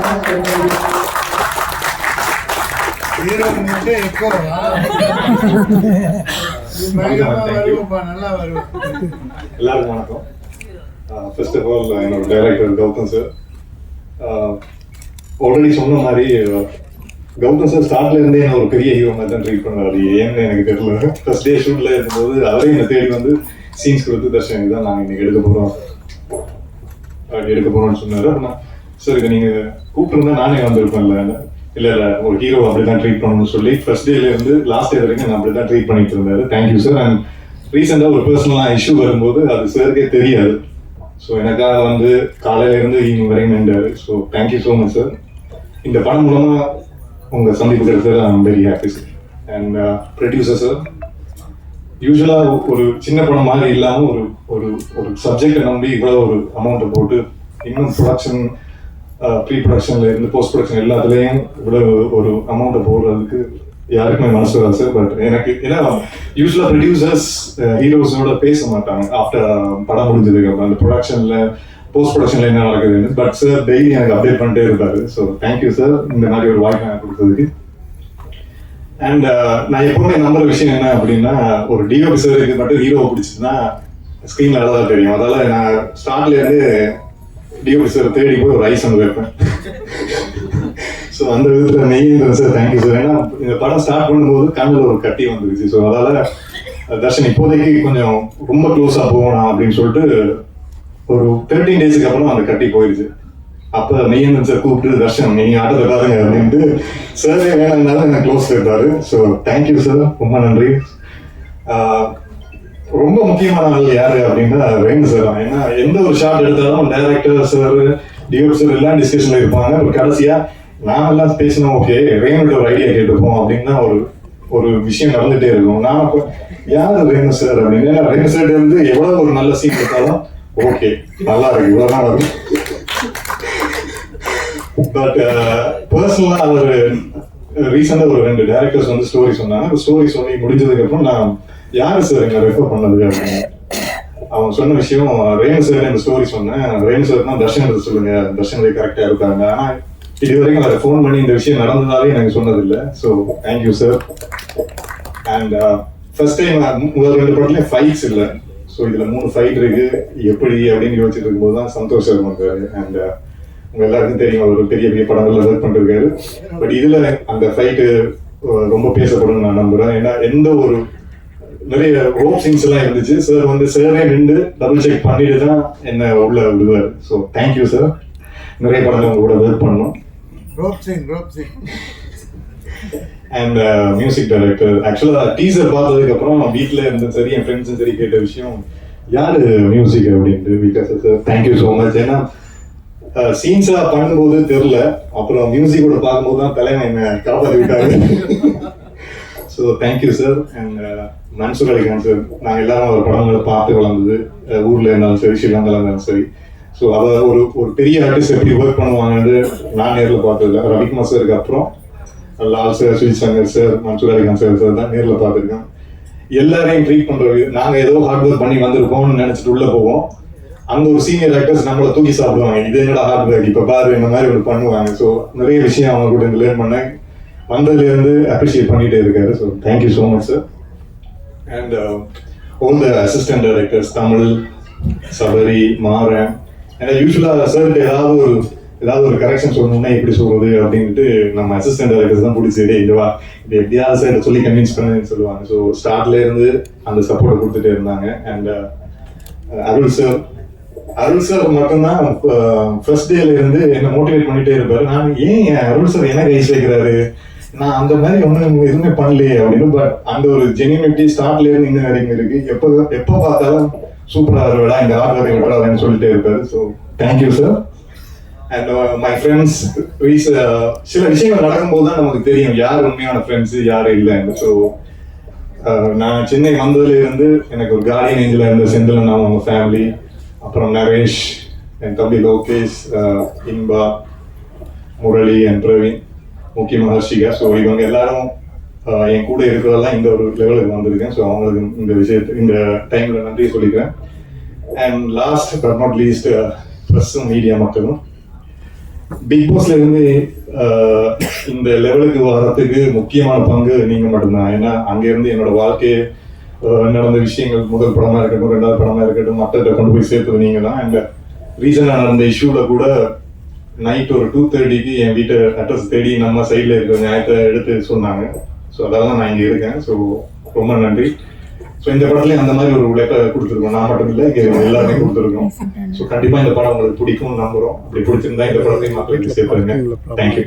எல்லாருக்கும் வணக்கம். ஃபர்ஸ்ட் ஆஃப் ஆல் என்னோட டைரக்டர் கௌதம் சார் ஆல்ரெடி சொன்ன மாதிரி கௌதம் சார் ஸ்டார்ட்ல இருந்தே என்ன ஒரு பெரிய ஹீரோ மாதிரி தான் ட்ரீட் பண்ணுவாரு. ஏன்னு எனக்கு தெரியல. ஃபர்ஸ்ட் டே ஷூட்ல இருக்கும்போது அவரே என்னை தேடி வந்து சீன்ஸ் கொடுத்து தர்ஷன் தான் நாங்கள் இன்னைக்கு எடுக்க போறோம்னு சொன்னாரு. அப்படின்னா சார் இதை நீங்க கூப்பிட்டுருந்தா நானே வந்திருப்பேன்ல. இல்ல ஒரு ஹீரோ அப்படிதான் ட்ரீட் பண்ணணும்னு சொல்லி ஃபர்ஸ்ட் டேல இருந்து லாஸ்ட் டே வரைக்கும் நான் அப்படிதான் ட்ரீட் பண்ணிட்டு இருந்தாரு. Thank you sir. அண்ட் ரீசெண்டா ஒரு பர்சனலாக இஷ்யூ வரும்போது அது சாருக்கே தெரியாது. ஸோ எனக்காக வந்து காலையில இருந்து ஈவினிங் வரைக்கும் நின்றாரு. So thank you so much sir. இந்த படம் மூலமா உங்க சந்திப்பு கிடைச்சது I am very happy sir. And producer sir யூஸ்வலா ஒரு சின்ன படம் மாதிரி இல்லாம ஒரு ஒரு சப்ஜெக்டை நம்பி இவ்வளவு ஒரு அமௌண்ட்டை போட்டு இன்னும் ப்ரொடக்ஷன் ப்ரீ ப்ரொடக்ஷன்ல இருந்து போஸ்ட் ப்ரொடக்ஷன் எல்லாத்துலேயும் இவ்வளவு ஒரு அமௌண்ட்டை போடுறதுக்கு யாருக்குமே மனசு வராது சார். பட் எனக்கு ஏன்னா யூஸ்வலா ப்ரொடியூசர்ஸ் ஹீரோஸோட பேச மாட்டாங்க ஆஃப்டர் படம் முடிஞ்சதுக்கு அப்புறம் அந்த ப்ரொடக்ஷன்ல போஸ்ட் ப்ரொடக்ஷன்ல என்ன நடக்குதுன்னு. பட் சார் டெய்லி எனக்கு அப்டேட் பண்ணிட்டே இருப்பாரு. ஸோ தேங்க்யூ சார் இந்த மாதிரி ஒரு வாய்ப்பு எனக்கு கொடுத்ததுக்கு. அண்ட் நான் எப்பவுமே நம்புற விஷயம் என்ன அப்படின்னா ஒரு டிஓபி சாருக்கு மட்டும் ஹீரோவை பிடிச்சதுன்னா ஸ்க்ரீன்ல நல்லா தெரியும். அதால நான் ஸ்டார்ட்ல இருந்து டிஓபி சார் தேடி போய் ஒரு ஐஸ் வந்து வைப்பேன். ஸோ அந்த விதத்தில் நெய்யுங்க சார் தேங்க்யூ சார். ஏன்னா இந்த படம் ஸ்டார்ட் பண்ணும்போது கண்ணில் ஒரு கட்டி வந்துருச்சு. ஸோ அதால தர்ஷன் இப்போதைக்கு கொஞ்சம் ரொம்ப க்ளோஸாக போகணும் அப்படின்னு சொல்லிட்டு ஒரு 13 டேஸுக்கு அப்புறம் அந்த கட்டி போயிடுச்சு. அப்போ நெய்யந்தன் சார் கூப்பிட்டு தர்ஷன் நீங்க ஆட்டத்தை பாருங்க அப்படின்ட்டு சாரே வேணும்னாலும் எனக்கு க்ளோஸ் இருப்பாரு. ஸோ தேங்க்யூ சார், ரொம்ப நன்றி. ரொம்ப முக்கியமான ஆள் யாரு அப்படின்னா ரேணு சார் தான். ஏன்னா எந்த ஒரு ஷாட் எடுத்தாலும் டைரக்டர் சார், டிஓபி சார் எல்லாம் டிஸ்கஷன்ல இருப்பாங்க. ஒரு கடைசியா நாமெல்லாம் பேசினோம், ஓகே ரேணுட ஒரு ஐடியா கேட்டுப்போம் அப்படின்னா ஒரு விஷயம் நடந்துட்டே இருக்கும். நான் அப்போ யாரு ரேணு சார் அப்படின்னு, ஏன்னா ரேணு சார் வந்து எவ்வளவு ஒரு நல்ல சீன் எடுத்தாலும் ஓகே நல்லா இருக்கு இவ்வளவுதான் வரும். பட் பர்சனலா அவர் ரீசெண்டா ஒரு 2 டைரக்டர்ஸ் வந்து ஸ்டோரி சொன்னாங்க. ஸ்டோரி சொல்லி முடிஞ்சதுக்கு அப்புறம் நான் யாரு சார் என்ன ரெஃபர் பண்ணது அப்படின்னு அவன் சொன்ன விஷயம், ரேணு சார் இந்த ஸ்டோரி சொன்னேன், ரேணு சார் தான் தர்ஷன் எடுத்து சொல்லுங்க, தர்ஷன் கரெக்டா இருக்காங்க. ஆனா இது வரைக்கும் அதை ஃபோன் பண்ணி இந்த விஷயம் நடந்ததாவே எனக்கு சொன்னதில்லை. So thank you sir. And first time முதல் 2 படத்துலையும் ஃபைட்ஸ் இல்லை. ஸோ இதுல 3 ஃபைட் இருக்கு எப்படி அப்படின்னு யோசிச்சுட்டு இருக்கும்போது தான் சந்தோஷ் சார் வந்தாரு. அண்ட் உங்க எல்லாருக்கும் தெரியும் அவர் பெரிய பெரிய படங்கள்ல ஒர்க் பண்ணிருக்காரு. பட் இதுல அந்த ஃபைட்டு ரொம்ப பேசப்படும் நான் நம்புறேன். ஏன்னா எந்த ஒரு நிறைய ரோப் சீன்ஸ் எல்லாம் இருந்துச்சு. சார் வந்து சாரே நின்று டபுள் செக் பண்ணிட்டு தான் என்ன உள்ள விடுவார். So thank you sir. நிறைய படங்கள் உங்க கூட ஒர்க் பண்ணோம். அண்ட் மியூசிக் டைரக்டர் ஆக்சுவலா டீசர் பார்த்ததுக்கு அப்புறம் வீட்டில் இருந்தும் சரி என் ஃப்ரெண்ட்ஸும் சரி கேட்ட விஷயம் யாரு மியூசிக் அப்படின்ட்டு. Because sir thank you so much. ஏன்னா சீன்ஸா பண்ணும்போது தெரியல, அப்புறம் மியூசிக்கோட பார்க்கும்போது தான் தலைவன் என்ன காப்பாற்றி விட்டாரு. So thank you sir. And Mansoor Alikhan sir, நாங்கள் எல்லாரும் அவர் படங்களை பார்த்து வளர்ந்தது, ஊர்ல இருந்தாலும் சரி ஸ்ரீலங்கால இருந்தாலும் சரி. ஸோ அவர் ஒரு பெரிய ஆர்டிஸ்ட் எப்படி ஒர்க் பண்ணுவாங்கன்னு நான் நேரில் பார்த்ததில்ல. ரவிக்குமார் சாருக்கு அப்புறம் Lal sir, Sujith Shankar sir, Mansoor Alikhan sir தான் நேரில் பார்த்துருக்கேன். எல்லாரையும் ட்ரீட் பண்றது, நாங்கள் ஏதோ ஹார்ட் ஒர்க் பண்ணி வந்திருக்கோம்னு நினைச்சிட்டு உள்ள போவோம். அங்க ஒரு சீனியர் ஆக்டர்ஸ் நம்மளை தூக்கி சாப்பிடுவாங்க, இது என்னடா ஹார்ட் ஒர்க் இப்ப பாரு இந்த மாதிரி ஒரு பண்ணுவாங்க. ஸோ நிறைய விஷயம் அவங்க கூட லேர்ன் பண்ணேன். வந்ததுல இருந்து அப்ரிஷியேட் பண்ணிட்டே இருக்காரு. So thank you so much sir. And all the assistant directors, Tamil, Sabari, Maran. ஏன்னா யூஸ்வலா சார் ஏதாவது ஒரு கரெக்ஷன் சொல்லணும்னா எப்படி சொல்றது அப்படின்ட்டு நம்ம அசிஸ்டன்ட் டைரக்டர்ஸ் தான் பிடிச்சி இதுவா இது எப்படியாவது சார் சொல்லி கன்வின்ஸ் பண்ணுன்னு சொல்லுவாங்க. ஸோ ஸ்டார்ட்ல இருந்து அந்த சப்போர்ட் கொடுத்துட்டே இருந்தாங்க. அண்ட் அருள் சார் மட்டும்தான் ஃபர்ஸ்ட் டேல இருந்து என்ன மோட்டிவேட் பண்ணிட்டே இருப்பாரு. நான் ஏன் அருள் சார் என்ன கைஸ் வைக்கிறாரு, நான் அந்த மாதிரி ஒன்றும் எதுவுமே பண்ணலையே அப்படின்னு. பட் அந்த ஒரு ஜெனியூனிட்டி ஸ்டார்ட்ல இருந்து இன்னும் வரைக்கும் இருக்கு. எப்போ பார்த்தாலும் சூப்பரா இருவடா இந்த ஹார்ட் ஒர்க் விடாதுன்னு சொல்லிட்டே இருப்பாரு. So thank you sir. And my friends, சில விஷயங்கள் நடக்கும்போது தான் நமக்கு தெரியும் யார் உண்மையான ஃப்ரெண்ட்ஸ் யார் இல்லைன்னு. ஸோ நான் சென்னை வந்ததுல இருந்து எனக்கு ஒரு கார்டியன் ஏஞ்சலா இருந்த செந்திலன், அவங்க ஃபேமிலி, அப்புறம் நரேஷ், என் தம்பி லோகேஷ், இன்பா, முரளி அண்ட் பிரவீன், முக்கியமாக ஹர்ஷிகா. ஸோ இவங்க எல்லாரும் என் கூட இருக்கிறதெல்லாம் இந்த ஒரு லெவலுக்கு வந்திருக்கேன். ஸோ அவங்களுக்கு இந்த டைம்ல நன்றி சொல்லிக்கிறேன். And last but not least ப்ரெஸ்ஸும் மீடியா மக்களும், பிக் பாஸ்ல இருந்து இந்த லெவலுக்கு வர்றதுக்கு முக்கியமான பங்கு நீங்க மட்டும்தான். ஏன்னா அங்க இருந்து என்னோட வாழ்க்கையை நடந்த விஷயங்கள், முதல் படமா இருக்கட்டும், 2வது படமா இருக்கட்டும், மற்ற கொண்டு போய் சேர்த்தது நீங்க தான். அண்ட் ரீசனா நடந்த இஷ்யூல கூட நைட் ஒரு 2:30க்கு என் வீட்டை அட்ரஸ் தேடி நம்ம சைட்ல இருக்கிற நியாயத்தை எடுத்து சொன்னாங்க. ஸோ அதெல்லாம் நான் இங்க இருக்கேன். ஸோ ரொம்ப நன்றி. ஸோ இந்த படத்துலயும் அந்த மாதிரி ஒரு உழைப்பை கொடுத்துருக்கோம். நான் மட்டும் இல்லை, இங்க எல்லாருமே கொடுத்துருக்கோம். ஸோ கண்டிப்பா இந்த படம் உங்களுக்கு பிடிக்கும்னு நம்புறோம். அப்படி பிடிச்சிருந்தா இந்த படத்தையும் மக்களுக்கு சேர்ப்பாருங்க. தேங்க்யூ.